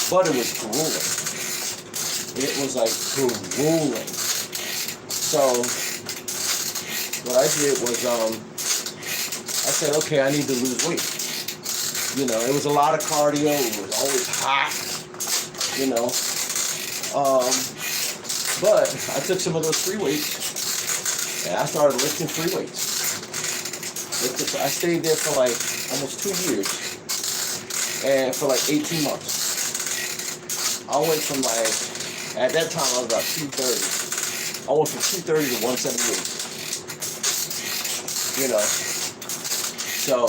But it was grueling. It was like grueling. So what I did was I said, okay, I need to lose weight. You know, it was a lot of cardio. It was always hot. You know, but I took some of those free weights and I started lifting free weights. I stayed there for like almost 2 years, and for like 18 months. I went from like, at that time I was about 230. I went from 230 to 178. You know, so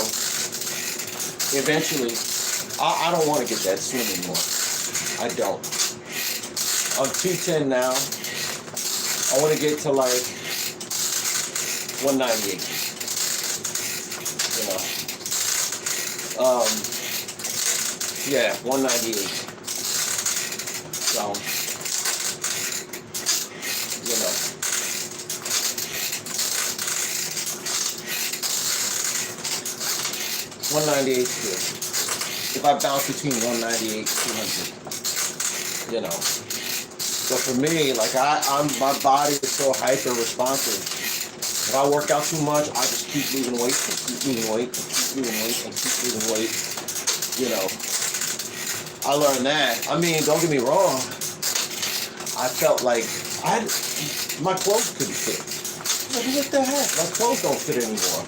eventually, I don't want to get that slim anymore. I don't. I'm 210 now. I want to get to like 198. You know. Yeah, 198. So, you know. $198 is good. If I bounce between 198 and 200, you know. So for me, like my body is so hyper responsive. If I work out too much, I just keep losing weight and keep losing weight and keep losing weight and keep losing weight. You know, I learned that. I mean, don't get me wrong. I felt like my clothes couldn't fit. Like, what the heck? My clothes don't fit anymore.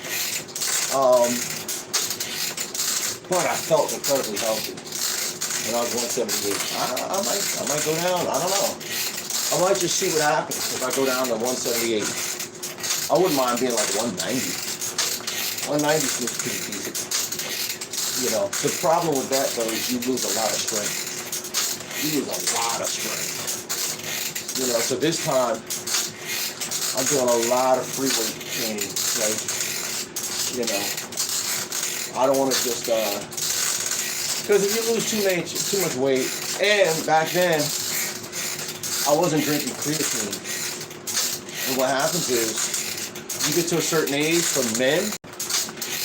But I felt incredibly healthy when I was 178. I might go down. I don't know. I might just see what happens if I go down to 178. I wouldn't mind being like 190. 190 seems pretty decent. You know, the problem with that though is you lose a lot of strength. You lose a lot of strength. You know, so this time I'm doing a lot of free weight training. Like, you know, I don't want to just because if you lose too much weight, and back then I wasn't drinking creatine. And what happens is, you get to a certain age, for men,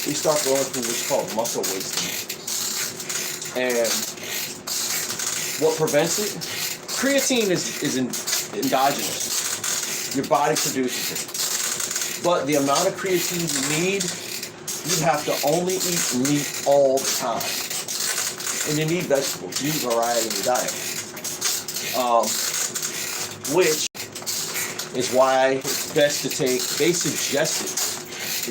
we start going through what's called muscle wasting. And what prevents it? Creatine is endogenous. Your body produces it. But the amount of creatine you need, you have to only eat meat all the time. And you need vegetables. You need variety in your diet. Which is why it's best to take, they suggest it.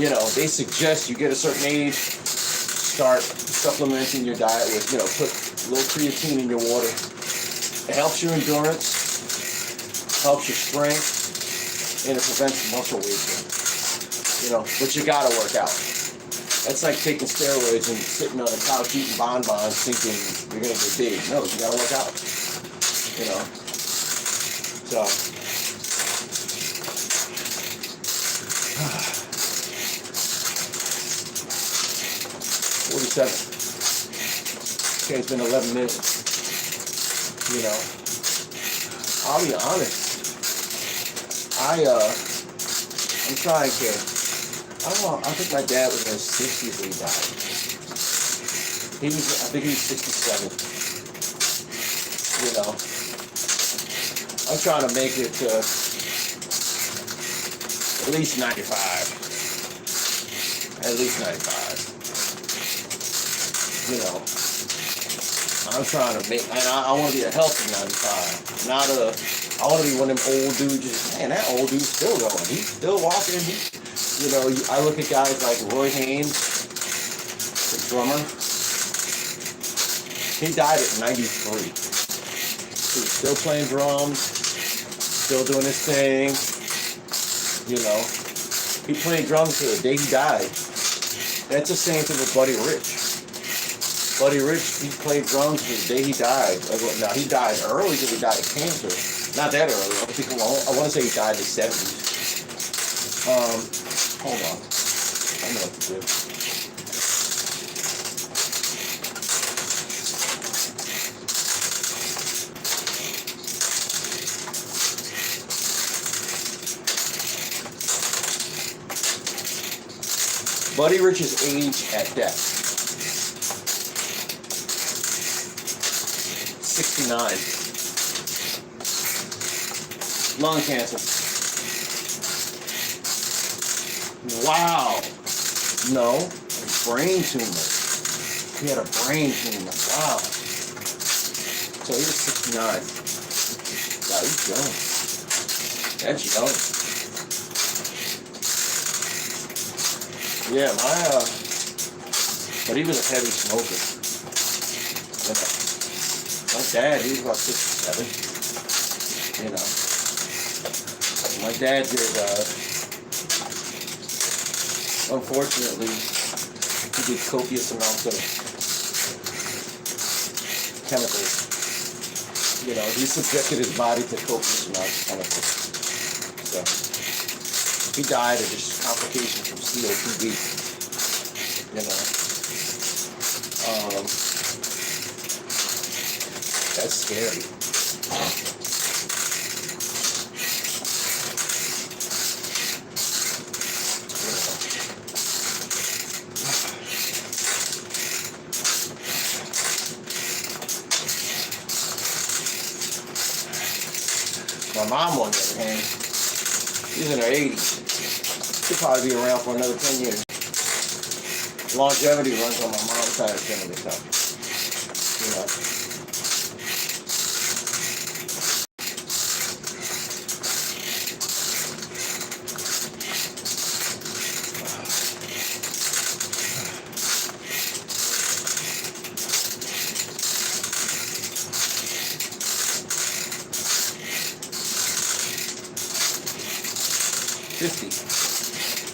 You know, they suggest you get a certain age, start supplementing your diet with, you know, put a little creatine in your water. It helps your endurance, helps your strength, and it prevents muscle wasting. You know, but you gotta work out. That's like taking steroids and sitting on the couch eating bonbons thinking you're gonna get big. No, you gotta work out. You know. So 47. Okay, it's been 11 minutes. You know. I'll be honest. I'm trying to, I don't know, I think my dad was in his 60s when he died. I think he was 67. You know. I'm trying to make it to at least 95. At least 95. You know. I'm trying to make, and I want to be a healthy 95. Not a, I want to be one of them old dudes, just, man, that old dude's still going. He's still walking. You know, I look at guys like Roy Haynes, the drummer. He died at 93. He was still playing drums, still doing his thing. You know, he played drums to the day he died. That's the same thing with Buddy Rich. Buddy Rich, he played drums to the day he died. Now, he died early because he died of cancer. Not that early. I want to say he died in the 70s. Hold on. I know what to do. Buddy Rich's age at death. 69. Lung cancer. Wow. No, brain tumor. He had a brain tumor. Wow. So he was 69. Wow, he's young. That's young. Yeah, but he was a heavy smoker. You know. My dad, he was about 67. You know. My dad did, unfortunately, he did copious amounts of chemicals. You know, he subjected his body to copious amounts of chemicals. So, he died of just complications from COPD. You know. That's scary. My mom, on the other hand, she's in her 80s. She'll probably be around for another 10 years. Longevity runs on my mom's side of the family, so, you know.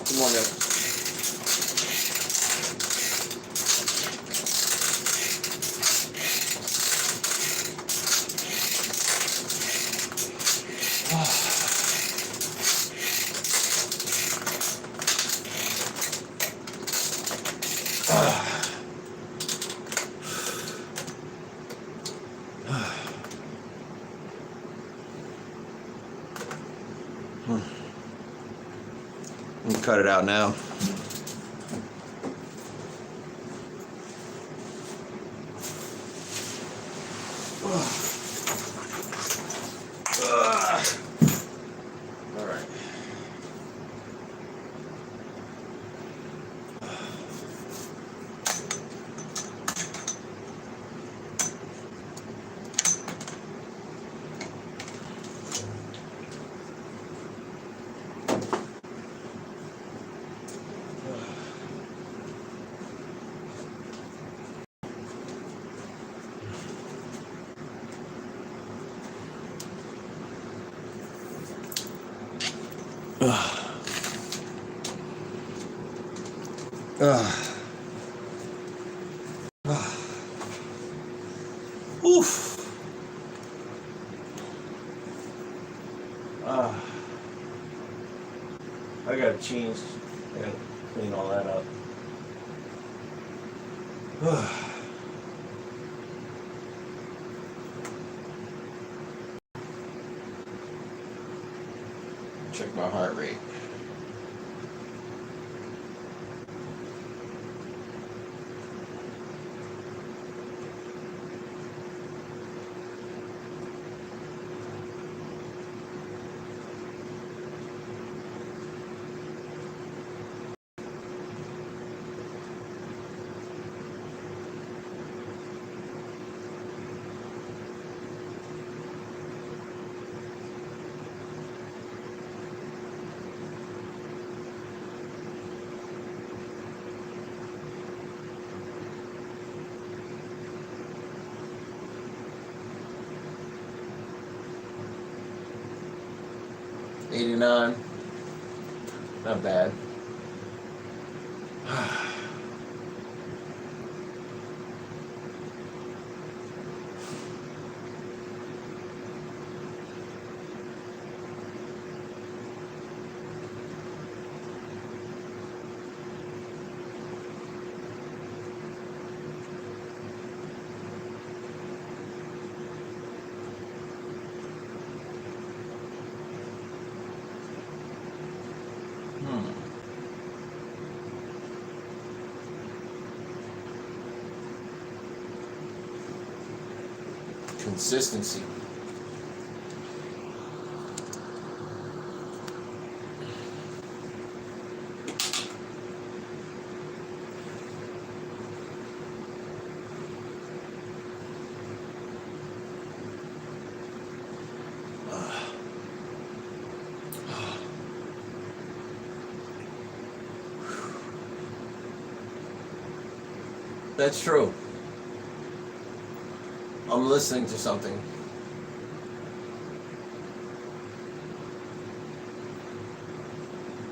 Come on now. Let me cut it out now. All right. Oof. I gotta change and clean all that up. Check my heart rate. $89. Not bad. consistency. That's true. I'm listening to something.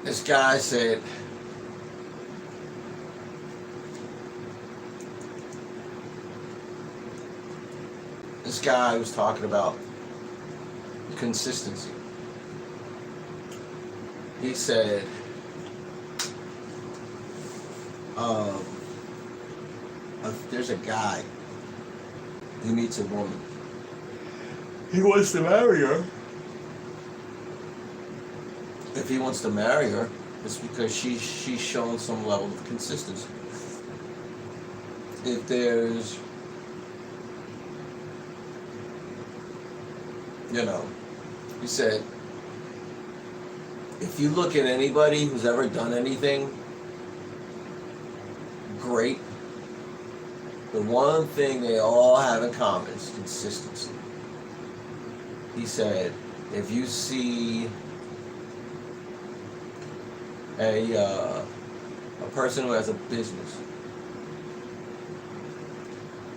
This guy said, this guy was talking about consistency. He said, if there's a guy, he meets a woman, he wants to marry her. If he wants to marry her, it's because she's shown some level of consistency. If there's, he said, if you look at anybody who's ever done anything great, the one thing they all have in common is consistency. He said, if you see a person who has a business,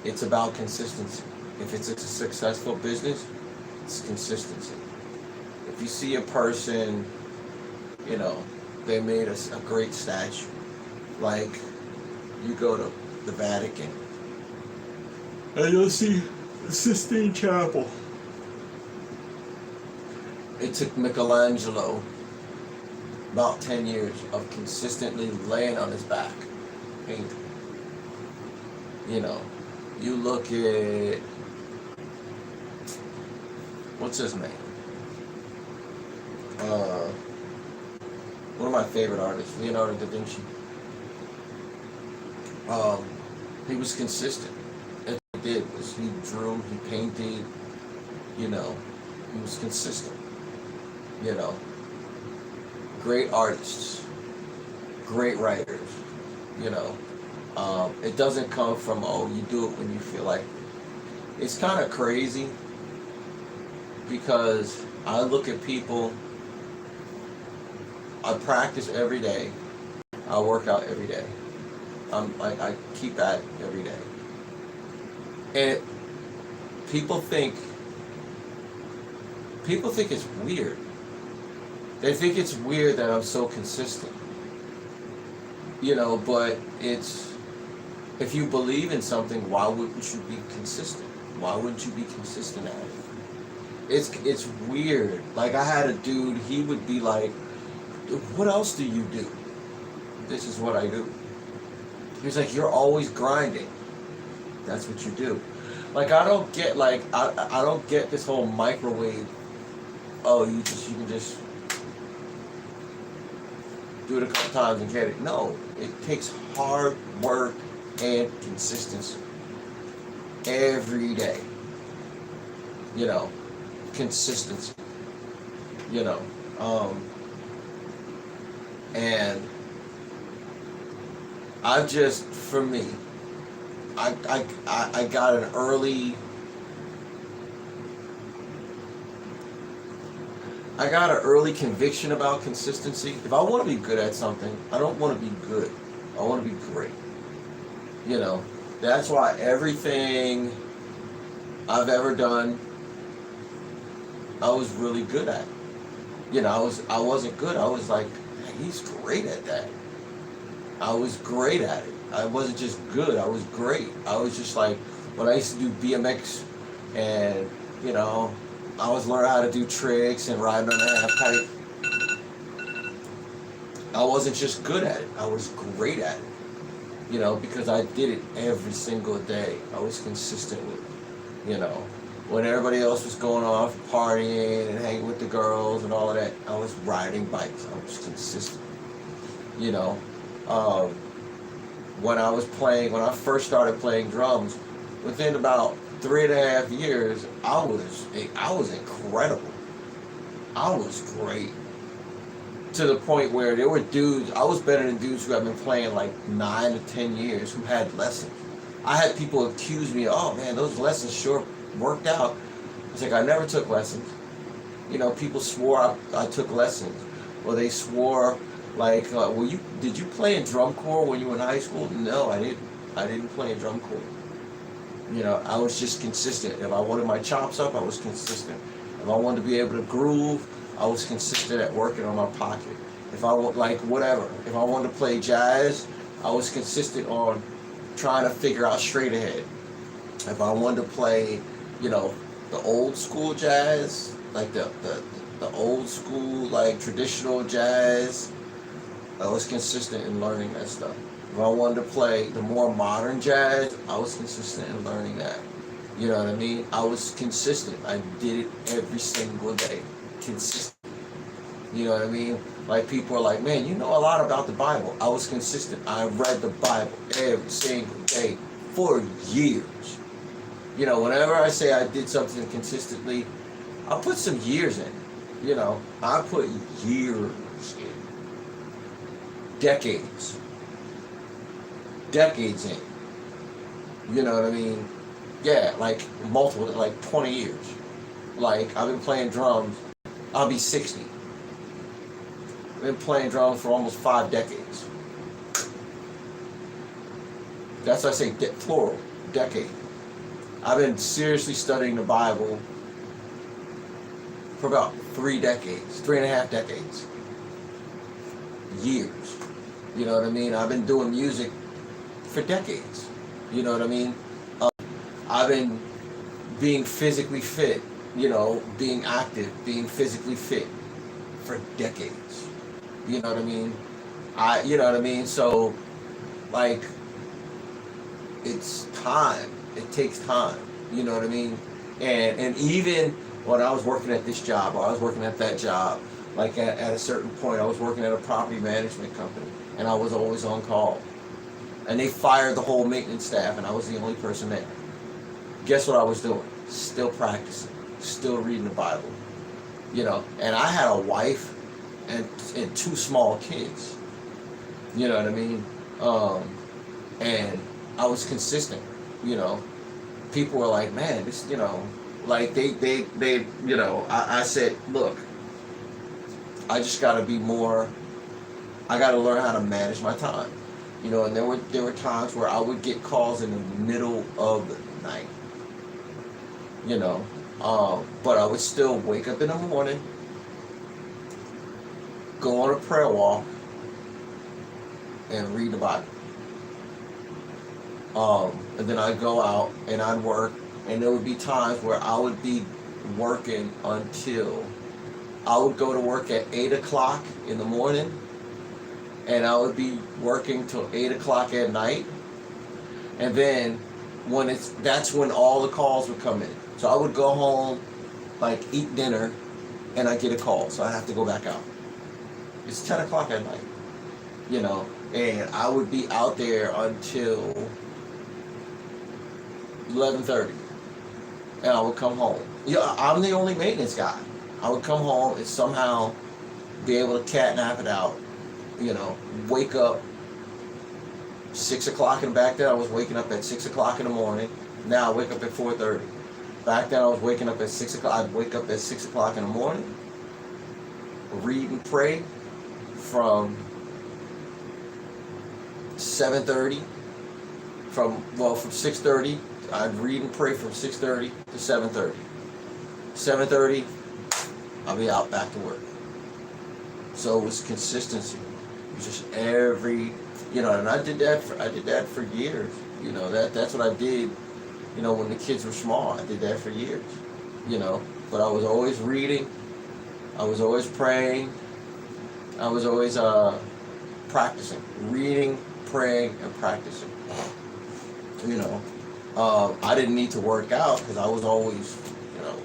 it's about consistency. If it's a successful business, it's consistency. If you see a person, they made a great statue, like you go to the Vatican and you'll see the Sistine Chapel. It took Michelangelo about 10 years of consistently laying on his back painting. You look at, what's his name? One of my favorite artists, Leonardo da Vinci. He was consistent. That's what he did, was he drew, he painted, he was consistent. Great artists, great writers, it doesn't come from, you do it when you feel like it. It's kind of crazy because I look at people, I practice every day, I work out every day, I keep at it every day. And people think it's weird. They think it's weird that I'm so consistent. But it's, if you believe in something, why wouldn't you be consistent? Why wouldn't you be consistent at it? It's weird. Like, I had a dude, he would be like, what else do you do? This is what I do. He's like, you're always grinding. That's what you do. Like, I don't get, I don't get this whole microwave, you can just do it a couple times and get it. No, it takes hard work and consistency every day. Consistency. And I've just, for me, I got an early, conviction about consistency. If I want to be good at something, I don't want to be good. I want to be great. That's why everything I've ever done, I was really good at. I wasn't good. I was like, he's great at that. I was great at it. I wasn't just good, I was great. I was just like, when I used to do BMX and, I was learning how to do tricks and riding on a half pipe. I wasn't just good at it, I was great at it. Because I did it every single day. I was consistent with it. When everybody else was going off partying and hanging with the girls and all of that, I was riding bikes. I was consistent. When I first started playing drums, within about 3.5 years, I was incredible. I was great. To the point where there were dudes, I was better than dudes who have been playing like 9 to 10 years who had lessons. I had people accuse me, oh man, those lessons sure worked out. It's like, I never took lessons. You know, people swore I took lessons. Or they swore, like, did you play in drum corps when you were in high school? No, I didn't. I didn't play in drum corps. You know, I was just consistent. If I wanted my chops up, I was consistent. If I wanted to be able to groove, I was consistent at working on my pocket. If I want, like, whatever. If I wanted to play jazz, I was consistent on trying to figure out straight ahead. If I wanted to play, you know, the old school jazz, like the old school, like traditional jazz, I was consistent in learning that stuff. If I wanted to play the more modern jazz, I was consistent in learning that. You know what I mean? I was consistent. I did it every single day. Consistent. You know what I mean? Like, people are like, man, you know a lot about the Bible. I was consistent. I read the Bible every single day for years. You know, whenever I say I did something consistently, I put some years in. You know, I put years in. Decades in. You know what I mean? Yeah, like multiple, like 20 years. Like, I've been playing drums, I'll be 60. I've been playing drums for almost 5 decades. That's why I say plural, decade. I've been seriously studying the Bible for about 3 decades, 3.5 decades. Years. You know what I mean? I've been doing music for decades. You know what I mean? I've been being physically fit, you know, being active, being physically fit for decades. You know what I mean? You know what I mean? So, like, it's time. It takes time. You know what I mean? And even when I was working at this job, or I was working at that job, like at a certain point, I was working at a property management company, and I was always on call. And they fired the whole maintenance staff, and I was the only person there. Guess what I was doing? Still practicing, still reading the Bible. You know, and I had a wife and 2 small kids. You know what I mean? And I was consistent. You know, people were like, man, this, you know, like they you know, I said, look, I just got to be more, I got to learn how to manage my time. You know, and there were times where I would get calls in the middle of the night. You know, but I would still wake up in the morning, go on a prayer walk, and read the Bible. And then I'd go out and I'd work, and there would be times where I would be working until, I would go to work at 8 o'clock in the morning, and I would be working till 8 o'clock at night. And then that's when all the calls would come in. So I would go home, like, eat dinner, and I get a call, so I have to go back out. It's 10 o'clock at night, you know, and I would be out there until 11:30, and I would come home. Yeah, I'm the only maintenance guy. I would come home and somehow be able to catnap it out, you know, wake up 6 o'clock, and back then I was waking up at 6 o'clock in the morning. Now I wake up at 4:30. Back then I was waking up at 6 o'clock. I'd wake up at 6 o'clock in the morning, read and pray from 7:30, from 6:30. I'd read and pray from 6:30 to 7:30. 7:30, I'll be out back to work. So it was consistency. It was just you know, and I did that for years. You know, that's what I did. You know, when the kids were small, I did that for years. You know, but I was always reading. I was always praying. I was always practicing, reading, praying, and practicing. You know, I didn't need to work out because I was always, you know,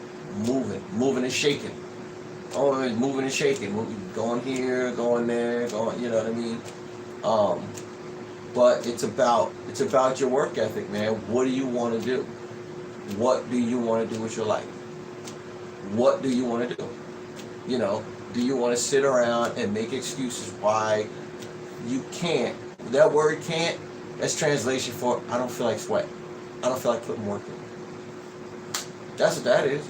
moving and shaking. Always moving and shaking, going here, going there, going. You know what I mean? But it's about your work ethic, man. What do you want to do? what do you want to do with your life? What do you want to do? You know, do you want to sit around and make excuses why you can't? That word can't, that's translation for I don't feel like sweat. I don't feel like putting work in. That's what that is.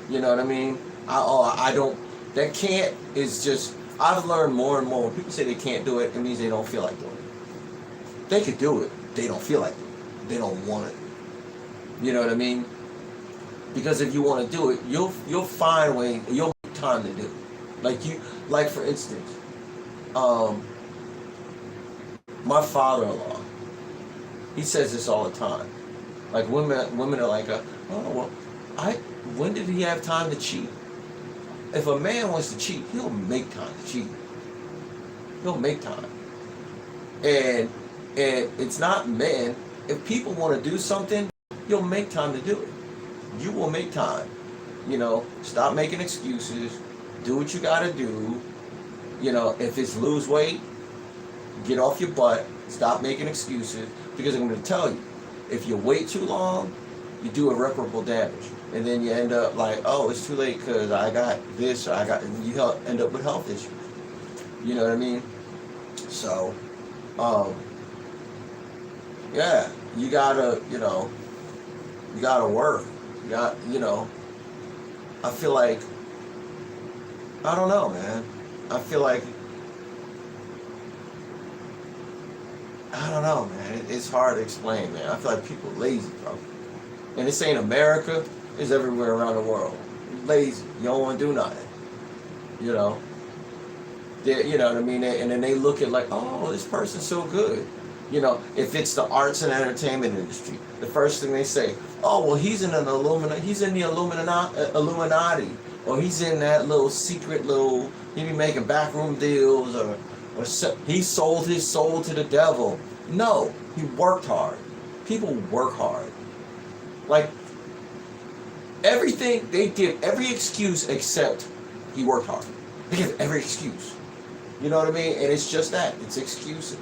You know what I mean? I don't, that can't is just, I've learned more and more. When people say they can't do it, it means they don't feel like doing it. They could do it, they don't feel like doing it. They don't want it. You know what I mean? Because if you want to do it, you'll find a way, you'll make time to do it. Like for instance, my father-in-law, he says this all the time. Like women are like, oh well, when did he have time to cheat? If a man wants to cheat, he'll make time to cheat. He'll make time. And it's not men. If people want to do something, you'll make time to do it. You will make time. You know, stop making excuses. Do what you gotta do. You know, if it's lose weight, get off your butt. Stop making excuses. Because I'm going to tell you, if you wait too long, you do irreparable damage. And then you end up like, oh, it's too late because I got this, or you end up with health issues. You know what I mean? So, yeah, you gotta, you gotta work. I feel like, I don't know, man. I feel like, I don't know, man. It's hard to explain, man. I feel like people are lazy, bro. And this ain't America. It's everywhere around the world. Lazy. You don't want to do nothing. You know? You know what I mean? And then they look at like, oh, this person's so good. You know, if it's the arts and entertainment industry, the first thing they say, oh, well, he's in the Illuminati, or he's in that little secret little, he be making backroom deals, or he sold his soul to the devil. No, he worked hard. People work hard. Like, everything, they give every excuse except he worked hard. They give every excuse. You know what I mean? And it's just that. It's excuses.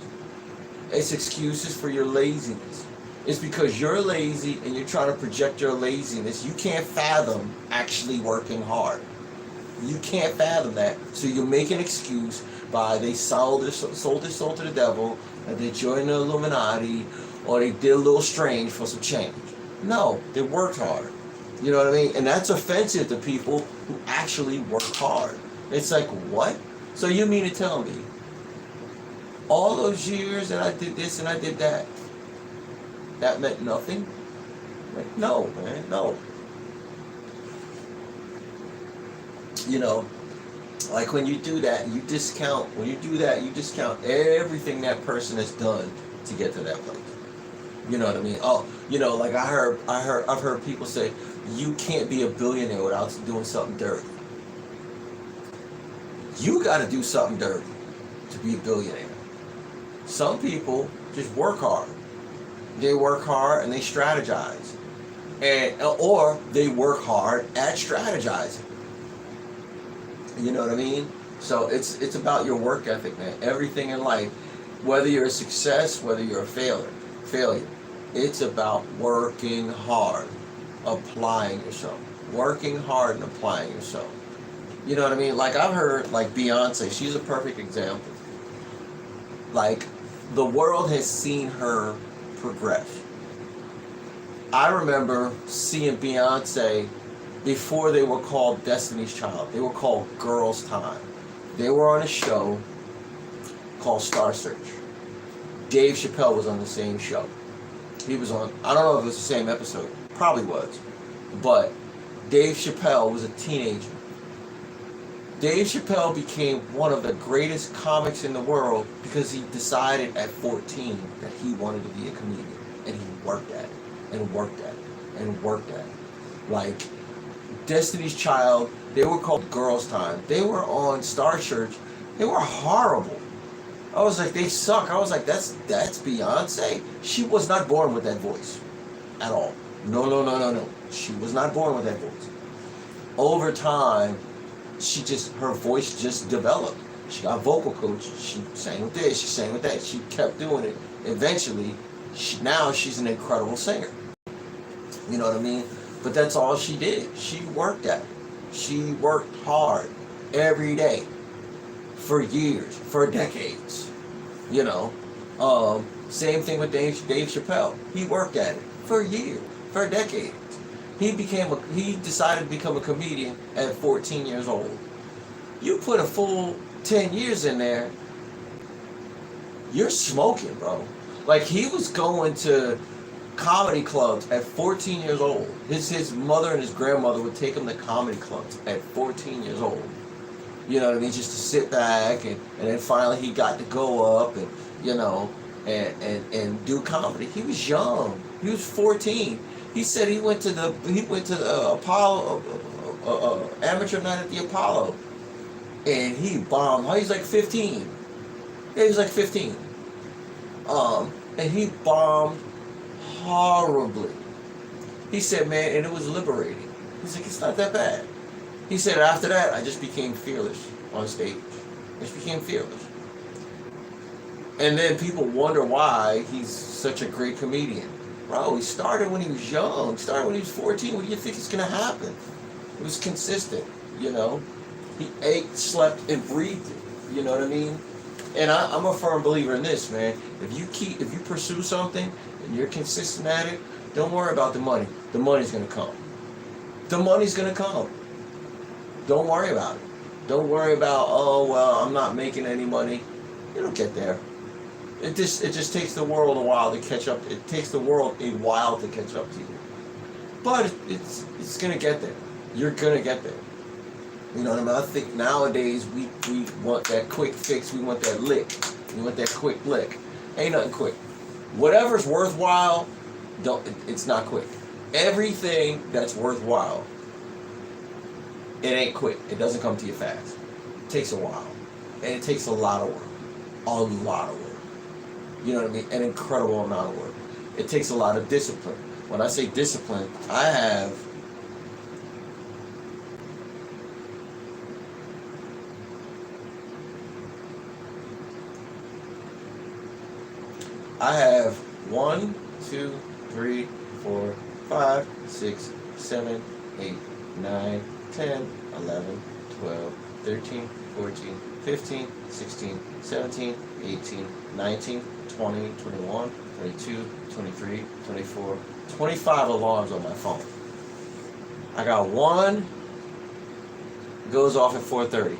It's excuses for your laziness. It's because you're lazy and you're trying to project your laziness. You can't fathom actually working hard. You can't fathom that. So you make an excuse by they sold their soul to the devil, and they joined the Illuminati, or they did a little strange for some change. No, they worked hard. You know what I mean? And that's offensive to people who actually work hard. It's like, what? So you mean to tell me all those years that I did this and I did that, that meant nothing? Like, no, man, no. You know, like when you do that, you discount everything that person has done to get to that place. You know what I mean? Oh, you know, like I've heard people say, you can't be a billionaire without doing something dirty. You got to do something dirty to be a billionaire. Some people just work hard. They work hard and they strategize, or they work hard at strategizing. You know what I mean? So it's about your work ethic, man. Everything in life, whether you're a success, whether you're a failure, it's about working hard, applying yourself. Working hard and applying yourself. You know what I mean? Like I've heard, like Beyonce, she's a perfect example. Like the world has seen her progress. I remember seeing Beyonce before they were called Destiny's Child. They were called Girls Time. They were on a show called Star Search. Dave Chappelle was on the same show. He was on, I don't know if it was the same episode. Probably was. But Dave Chappelle was a teenager. Dave Chappelle became one of the greatest comics in the world because he decided at 14 that he wanted to be a comedian. And he worked at it, and worked at it, and worked at it. Like, Destiny's Child, they were called Girls Time. They were on Star Search. They were horrible. I was like, they suck. I was like, that's Beyonce? She was not born with that voice at all. No. She was not born with that voice. Over time, her voice just developed. She got a vocal coach. She sang with this, she sang with that. She kept doing it. Eventually, now she's an incredible singer. You know what I mean? But that's all she did. She worked at it. She worked hard every day for years, for decades. You know, same thing with Dave Chappelle. He worked at it for years, for decades. He decided to become a comedian at 14 years old. You put a full 10 years in there, you're smoking, bro. Like, he was going to comedy clubs at 14 years old. His mother and his grandmother would take him to comedy clubs at 14 years old. You know what I mean? Just to sit back, and then finally he got to go up and, you know, and do comedy. He was young. He was 14. He said he went to the Apollo amateur night at the Apollo, and he bombed. Oh, he's like 15. Yeah, he was like 15. And he bombed horribly. He said, man, and it was liberating. He's like, it's not that bad. He said, after that, I just became fearless on stage. I just became fearless. And then people wonder why he's such a great comedian. Bro, he started when he was young. He started when he was 14. What do you think is going to happen? It was consistent, you know. He ate, slept, and breathed it. You know what I mean? And I'm a firm believer in this, man. If you pursue something and you're consistent at it, don't worry about the money. The money's going to come. The money's going to come. Don't worry about it. Don't worry about, oh, well, I'm not making any money. It'll get there. It just takes the world a while to catch up. It takes the world a while to catch up to you. But it's going to get there. You're going to get there. You know what I mean? I think nowadays we want that quick fix. We want that lick. We want that quick lick. Ain't nothing quick. Whatever's worthwhile, it's not quick. Everything that's worthwhile, it ain't quick. It doesn't come to you fast. It takes a while. And it takes a lot of work. A lot of work. You know what I mean? An incredible amount of work. It takes a lot of discipline. When I say discipline, I have I have 1, 2, 3, 4, 5, 6, 7, 8, 9, 10, 11, 12, 13, 14, 15, 16, 17, 18, 19, 20, 21, 22, 23, 24, 25 alarms on my phone. I got one goes off at 4:30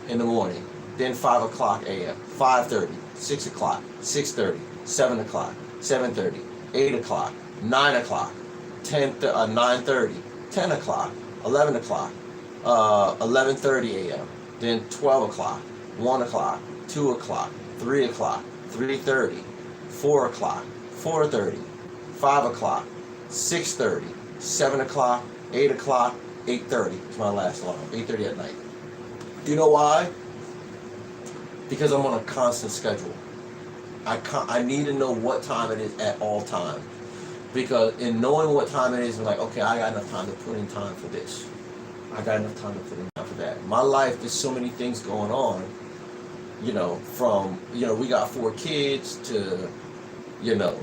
in the morning, then 5 o'clock a.m., 5:30, 6 o'clock, 6:30, 7 o'clock, 7:30, 8 o'clock, 9 o'clock, 9:30, 10 o'clock, 11 o'clock, 11:30 a.m., then 12 o'clock, 1 o'clock, 2 o'clock, 3 o'clock, 3:30, 4 o'clock, 4:30, 5 o'clock, 6:30, 7 o'clock, 8 o'clock, 8:30 is my last alarm, 8:30 at night. Do you know why? Because I'm on a constant schedule. I need to know what time it is at all times. Because in knowing what time it is, I'm like, okay, I got enough time to put in time for this. I got enough time to put in time for that. My life, there's so many things going on, you know, from, you know, we got 4 kids to, you know,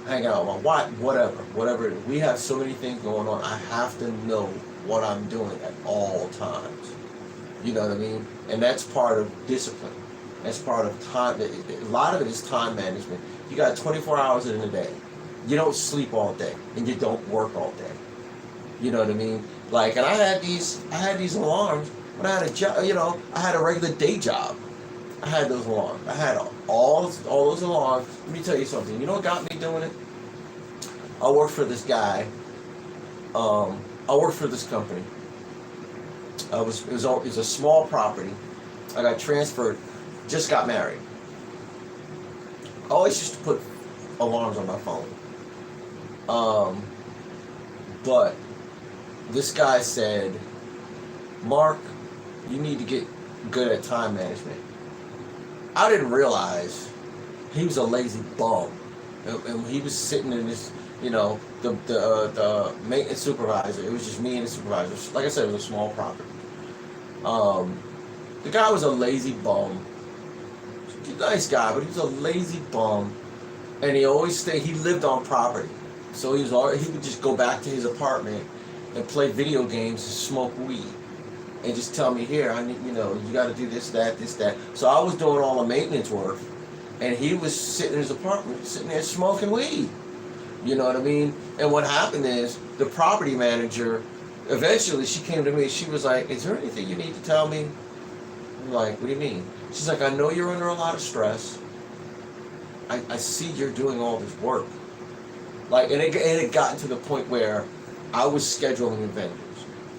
hang out with my wife, whatever it is. We have so many things going on. I have to know what I'm doing at all times. You know what I mean? And that's part of discipline. That's part of time. A lot of it is time management. You got 24 hours in a day. You don't sleep all day, and you don't work all day. You know what I mean? Like, and I had these alarms when I had a job. You know, I had a regular day job. I had those alarms. I had all those alarms. Let me tell you something. You know what got me doing it? I worked for this guy. I worked for this company. It was a small property. I got transferred. Just got married. I always used to put alarms on my phone. But this guy said, Mark, you need to get good at time management. I didn't realize he was a lazy bum. And he was sitting in this, you know, the maintenance supervisor. It was just me and the supervisor. Like I said, it was a small property. The guy was a lazy bum. He's a nice guy, but he was a lazy bum. And he lived on property. So he would just go back to his apartment and play video games and smoke weed. And just tell me, here, I need, you got to do this, that. So I was doing all the maintenance work, and he was sitting in his apartment, sitting there smoking weed. You know what I mean? And what happened is, the property manager, eventually she came to me, she was like, is there anything you need to tell me? I'm like, what do you mean? She's like, I know you're under a lot of stress. I see you're doing all this work. Like, and it got to the point where I was scheduling vendors.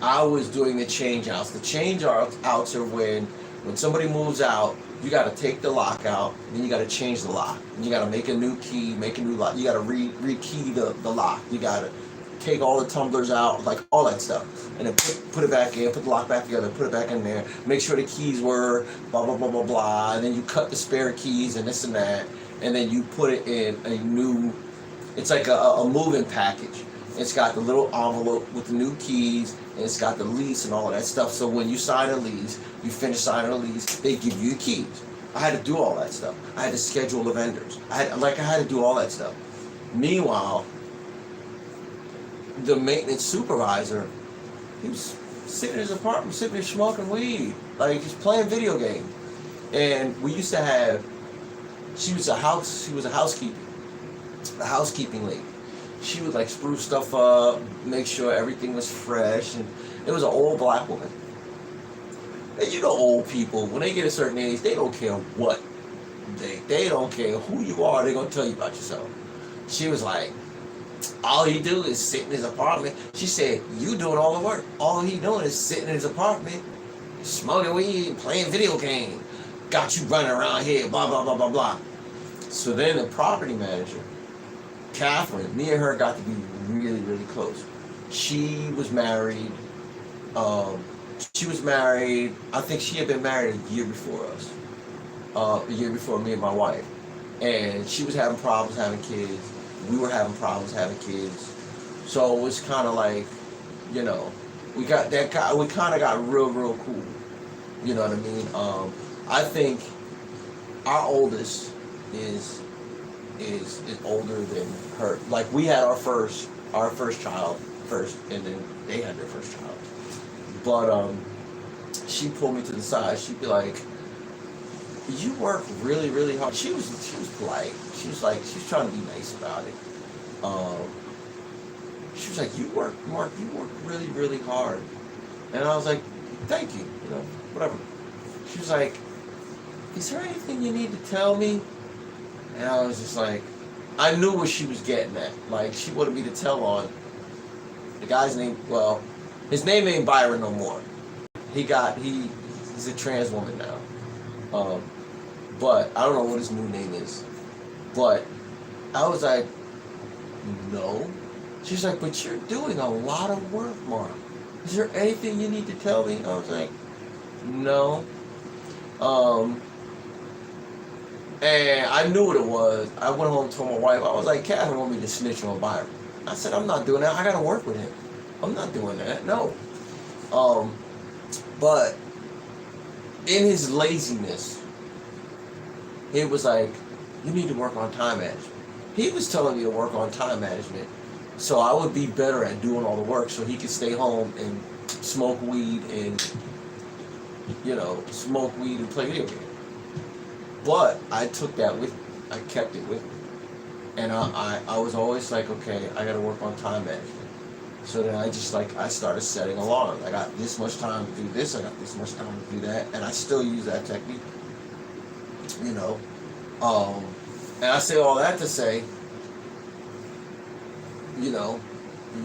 I was doing the change outs. The change outs are when somebody moves out, you got to take the lock out, then you got to change the lock. And you got to make a new key, make a new lock. You got to re-key the lock. You got to take all the tumblers out, like all that stuff. And then put it back in, put the lock back together, put it back in there, make sure the keys were blah, blah, blah, blah, blah. And then you cut the spare keys and this and that. And then you put it in a new, it's like a moving package. It's got the little envelope with the new keys, and it's got the lease and all of that stuff. So when you sign a lease, you finish signing a lease, they give you the keys. I had to do all that stuff. I had to schedule the vendors. I had to do all that stuff. Meanwhile, the maintenance supervisor, he was sitting in his apartment, sitting there smoking weed, like just playing video games. And we used to have, she was a housekeeping lady. She would like spruce stuff up, make sure everything was fresh, and it was an old black woman. And you know, old people, when they get a certain age, they don't care what they don't care who you are, they're gonna tell you about yourself. She was like, all he do is sit in his apartment. She said, you doing all the work. All he doing is sitting in his apartment, smoking weed, playing video games. Got you running around here, blah, blah, blah, blah, blah. So then the property manager, Catherine, me and her got to be really, really close. She was married. I think she had been married a year before us. A year before me and my wife. And she was having problems having kids. We were having problems having kids. So it was kind of like, we kind of got real, real cool. You know what I mean? I think our oldest is older than her. Like, we had our first child first, and then they had their first child. But she pulled me to the side. She'd be like, you work really, really hard. She was polite. She was trying to be nice about it. She was like, Mark, you work really, really hard. And I was like, thank you, whatever. She was like, is there anything you need to tell me? And I was just like, I knew what she was getting at. Like, she wanted me to tell on the guy's name. Well, his name ain't Byron no more. He's a trans woman now. But I don't know what his new name is. But I was like, no. She's like, but you're doing a lot of work, Mark. Is there anything you need to tell me? I was like, no. And I knew what it was. I went home and told my wife. I was like, Catherine wanted me to snitch on Byron. I said, I'm not doing that. I got to work with him. I'm not doing that. No. But in his laziness, he was like, you need to work on time management. He was telling me to work on time management so I would be better at doing all the work so he could stay home and smoke weed and, play video games. But I took that with me. I kept it with me. And I was always like, okay, I got to work on time management. So then I started setting alarms. I got this much time to do this, I got this much time to do that, and I still use that technique. And I say all that to say, you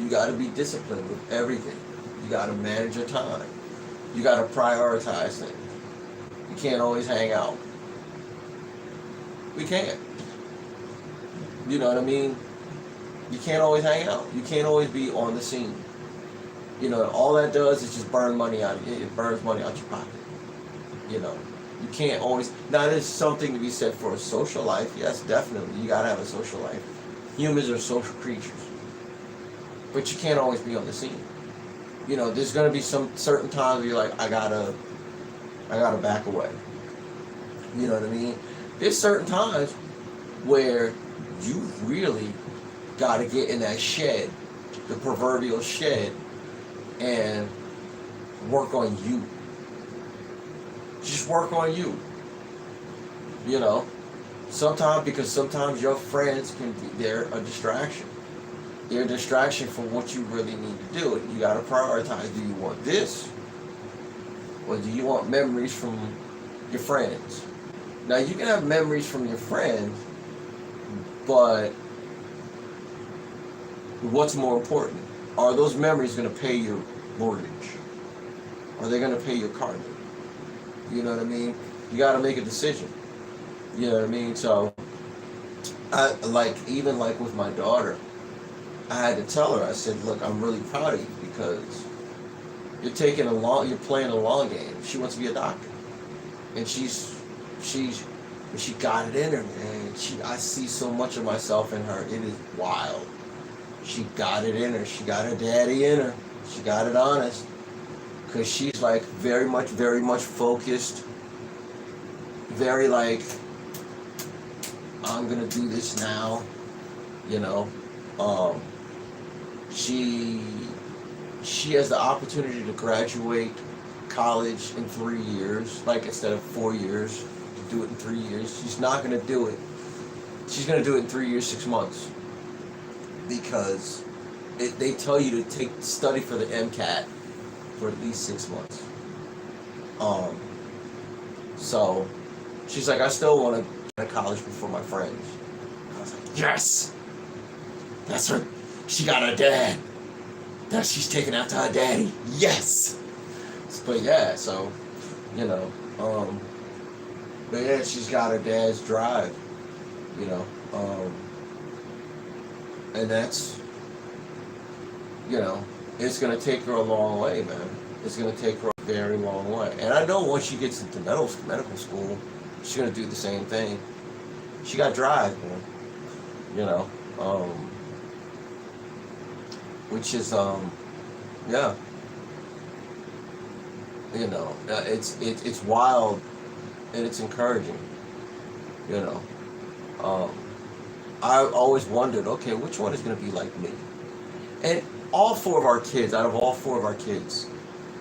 got to be disciplined with everything. You got to manage your time. You got to prioritize things. You can't always hang out. We can't. You know what I mean? You can't always hang out. You can't always be on the scene. All that does is just burn money out. It burns money out your pocket. You can't always. Now, there's something to be said for a social life. Yes, definitely. You gotta have a social life. Humans are social creatures. But you can't always be on the scene. There's gonna be some certain times where you're like, I gotta back away. You know what I mean? There's certain times where you really got to get in that shed, the proverbial shed, and work on you. Just work on you. You know, because sometimes your friends can be, they're a distraction. They're a distraction from what you really need to do. You got to prioritize. Do you want this? Or do you want memories from your friends? Now, you can have memories from your friends, but what's more important? Are those memories going to pay your mortgage? Are they going to pay your car note? You know what I mean? You got to make a decision. You know what I mean? So, even with my daughter, I had to tell her, I said, look, I'm really proud of you because you're playing a long game. She wants to be a doctor. And she got it in her, man. I see so much of myself in her. It is wild. She got it in her. She got her daddy in her. She got it honest. Because she's like very much focused. Very like, I'm going to do this now. You know. She has the opportunity to graduate college in 3 years, like instead of 4 years, to do it in 3 years. She's not going to do it. She's going to do it in 3 years, 6 months. Because they tell you to study for the MCAT for at least 6 months. So she's like, I still want to go to college before my friends. I was like, yes! That's her. She got her dad. Now she's taking after her daddy. Yes! But yeah, so, you know, but yeah, she's got her dad's drive, you know, and that's, you know, it's going to take her a long way, man. It's going to take her a very long way. And I know once she gets into medical school, she's going to do the same thing. She got drive, man, you know, which is, yeah. You know, it's wild and it's encouraging. You know, I always wondered, okay, which one is going to be like me? And all four of our kids,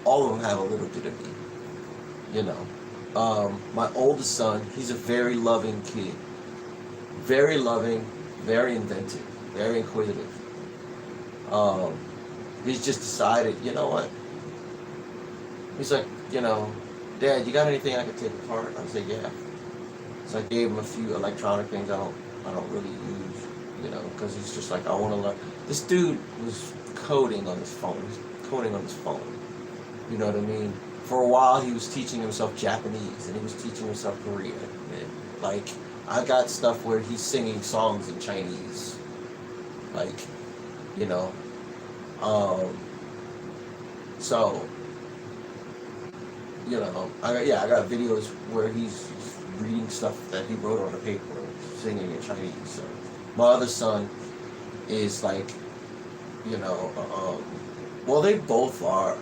all of them have a little bit of me. You know, my oldest son, he's a very loving kid, very loving, very inventive, very inquisitive. He's just decided, you know what? He's like, you know, Dad, you got anything I could take apart? I said, yeah. So I gave him a few electronic things I don't really use, you know, because he's just like, I want to learn. This dude was coding on his phone. You know what I mean? For a while, he was teaching himself Japanese, and he was teaching himself Korean. And, like, I got stuff where he's singing songs in Chinese. Like, you know, so, you know, I got videos where he's reading stuff that he wrote on a paper, singing in Chinese. So my other son is like, you know, well, they both are.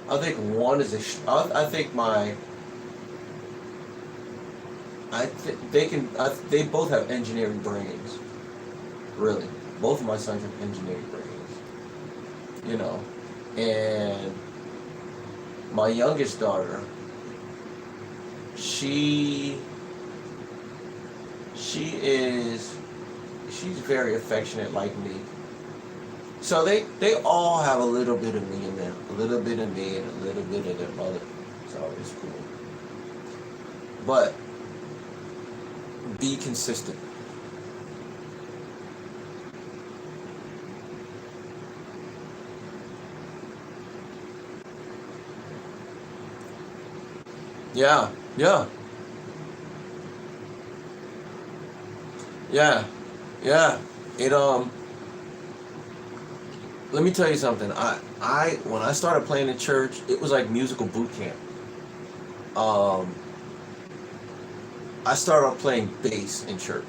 I think one is they both have engineering brains. Really, both of my sons have engineering brains. You know, and my youngest daughter, she's very affectionate like me. So they all have a little bit of me in them, a little bit of me and a little bit of their mother. So it's cool. But be consistent. Yeah. It let me tell you something. I when I started playing in church, it was like musical boot camp. I started off playing bass in church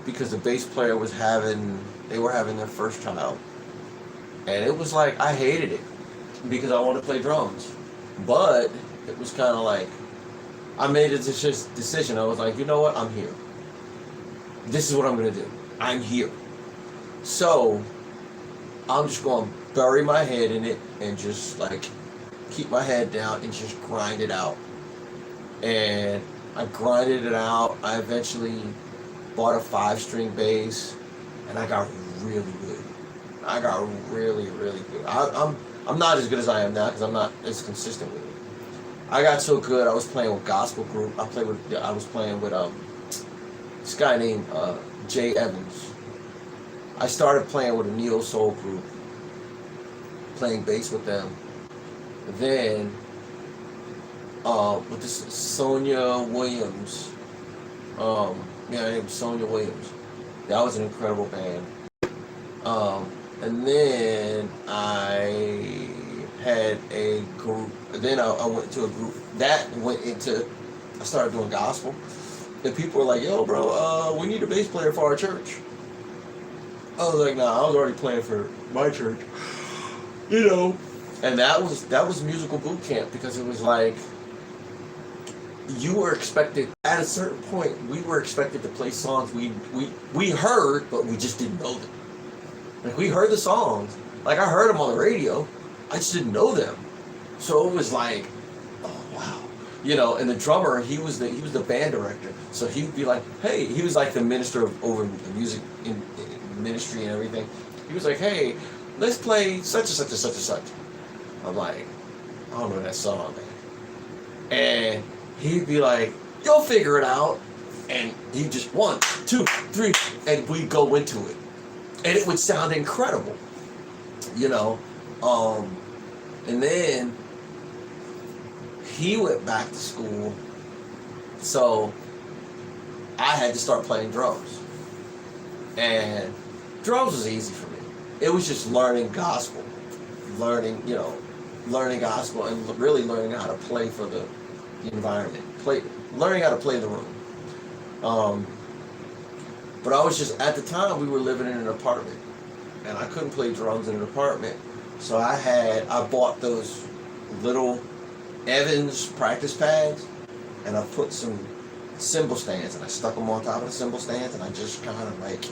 because the bass player they were having their first child. And it was like, I hated it because I wanted to play drums. But it was kind of like, I made a decision. I was like, you know what? I'm here. This is what I'm going to do. I'm here. So I'm just going to bury my head in it and just like keep my head down and just grind it out. And I grinded it out. I eventually bought a 5-string bass, and I got really good. I got really, really good. I'm not as good as I am now because I'm not as consistent with it. I got so good. I was playing with gospel group. I was playing with this guy named Jay Evans. I started playing with a neo soul group, playing bass with them. Then with this Sonia Williams. Her name was Sonia Williams. That was an incredible band. And then I had a group. Then I went to a group that went into. I started doing gospel, and people were like, "Yo, bro, we need a bass player for our church." I was like, "Nah, I was already playing for my church, you know." And that was musical boot camp because it was like you were expected at a certain point. We were expected to play songs we heard, but we just didn't know them. Like we heard the songs, like I heard them on the radio, I just didn't know them. So it was like, oh wow, you know. And the drummer, he was the band director, so he'd be like, hey, he was like the minister over the music in ministry and everything. He was like, hey, let's play such and such and such and such. I'm like, I don't know that song, man. And he'd be like, you'll figure it out. And he just 1, 2, 3, and we'd go into it. And it would sound incredible, you know. And then he went back to school, so I had to start playing drums. And drums was easy for me. It was just learning gospel, learning gospel, and really learning how to play for the environment, learning how to play the room. But I was just, at the time, we were living in an apartment, and I couldn't play drums in an apartment, so I bought those little Evans practice pads, and I put some cymbal stands, and I stuck them on top of the cymbal stands, and I just kind of like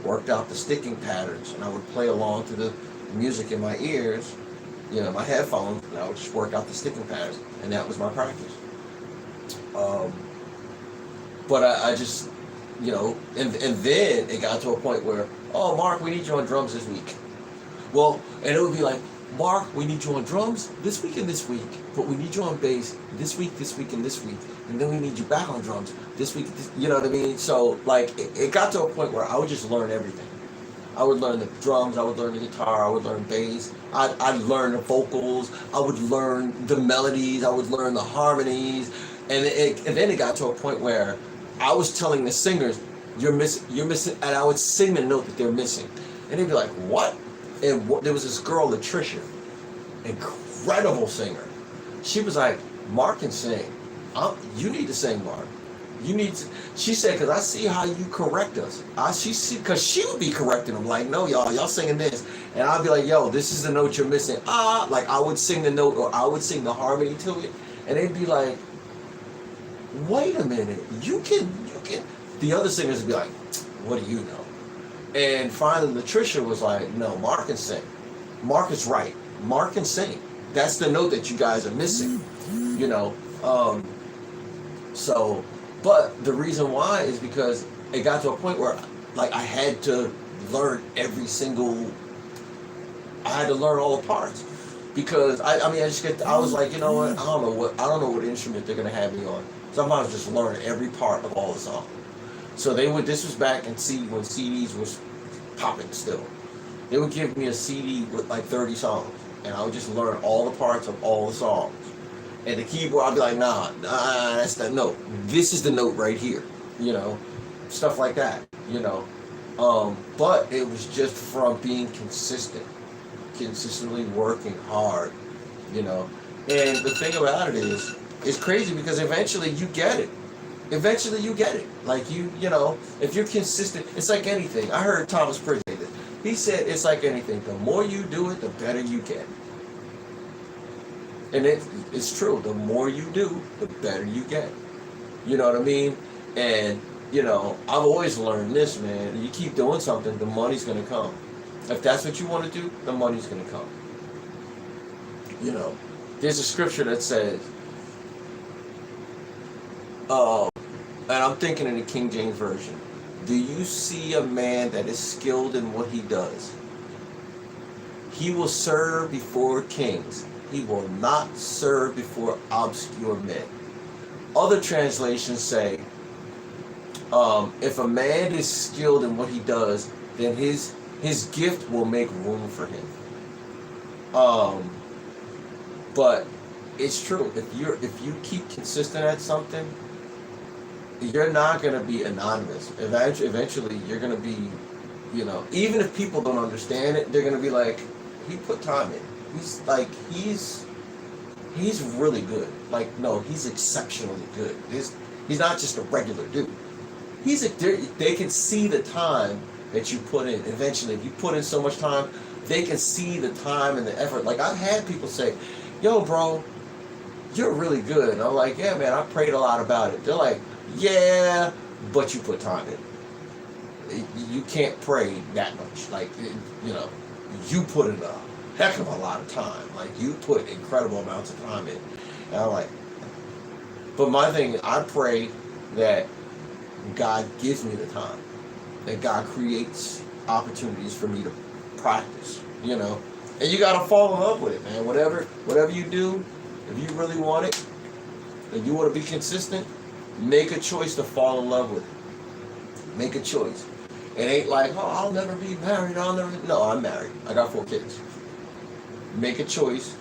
worked out the sticking patterns, and I would play along to the music in my ears, you know, my headphones, and I would just work out the sticking patterns, and that was my practice. But I just, you know, and then it got to a point where, oh, Mark, we need you on drums this week. Well, and it would be like, Mark, we need you on drums this week and this week, but we need you on bass this week, and this week, and then we need you back on drums this week, you know what I mean? So, like, it got to a point where I would just learn everything. I would learn the drums, I would learn the guitar, I would learn bass, I'd learn the vocals, I would learn the melodies, I would learn the harmonies, and then it got to a point where I was telling the singers, you're missing, and I would sing the note that they're missing. And they'd be like, what? And there was this girl, Latricia, incredible singer. She was like, Mark can sing. You need to sing, Mark. You need to, she said, because I see how you correct us. Because she would be correcting them, like, no, y'all singing this. And I'd be like, yo, this is the note you're missing. Like I would sing the note, or I would sing the harmony to it. And they'd be like, wait a minute, you can. The other singers would be like, what do you know? And finally, Latricia was like, no, Mark can sing. Mark is right. Mark can sing. That's the note that you guys are missing, you know. So, but the reason why is because it got to a point where, like, I had to learn all the parts. Because I was like, you know what, I don't know what instrument they're gonna have me on. Sometimes just learn every part of all the songs. So this was back when CDs was popping still. They would give me a CD with like 30 songs, and I would just learn all the parts of all the songs. And the keyboard, I'd be like, nah, that's the note. This is the note right here, you know, stuff like that, you know. But it was just from being consistently working hard, you know. And the thing about it is, it's crazy because eventually you get it. Like you know, if you're consistent, it's like anything. I heard Thomas Pridge say this. He said it's like anything. The more you do it, the better you get. And it's true. The more you do, the better you get. You know what I mean? And I've always learned this, man. You keep doing something, the money's gonna come. If that's what you want to do, the money's gonna come. There's a scripture that says, and I'm thinking in the King James Version, do you see a man that is skilled in what he does? He will serve before kings. He will not serve before obscure men. Other translations say, if a man is skilled in what he does, then his gift will make room for him. But it's true. If you keep consistent at something, you're not gonna be anonymous. Eventually, you're gonna be, even if people don't understand it, they're gonna be like, he put time in. He's really good. No, he's exceptionally good. He's not just a regular dude. They can see the time that you put in. Eventually, if you put in so much time, they can see the time and the effort. I've had people say, yo, bro, you're really good. And I'm like, yeah, man, I prayed a lot about it. They're like, yeah, but you put time in. You can't pray that much. You put in a heck of a lot of time. You put incredible amounts of time in. And I'm like, but my thing, I pray that God gives me the time. That God creates opportunities for me to practice, And you gotta fall in love with it, man. Whatever you do, if you really want it, and you want to be consistent, make a choice to fall in love with it. Make a choice. It ain't like, oh, I'll never be married. No, I'm married. I got 4 kids. Make a choice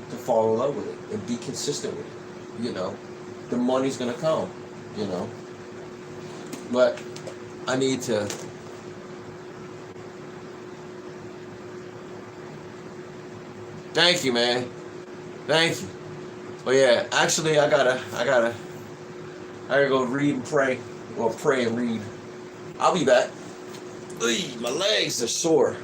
to fall in love with it and be consistent with it. The money's gonna come. But I need to. Thank you, man. Thank you. But yeah, actually, I gotta go read and pray, or pray and read. I'll be back. My legs are sore.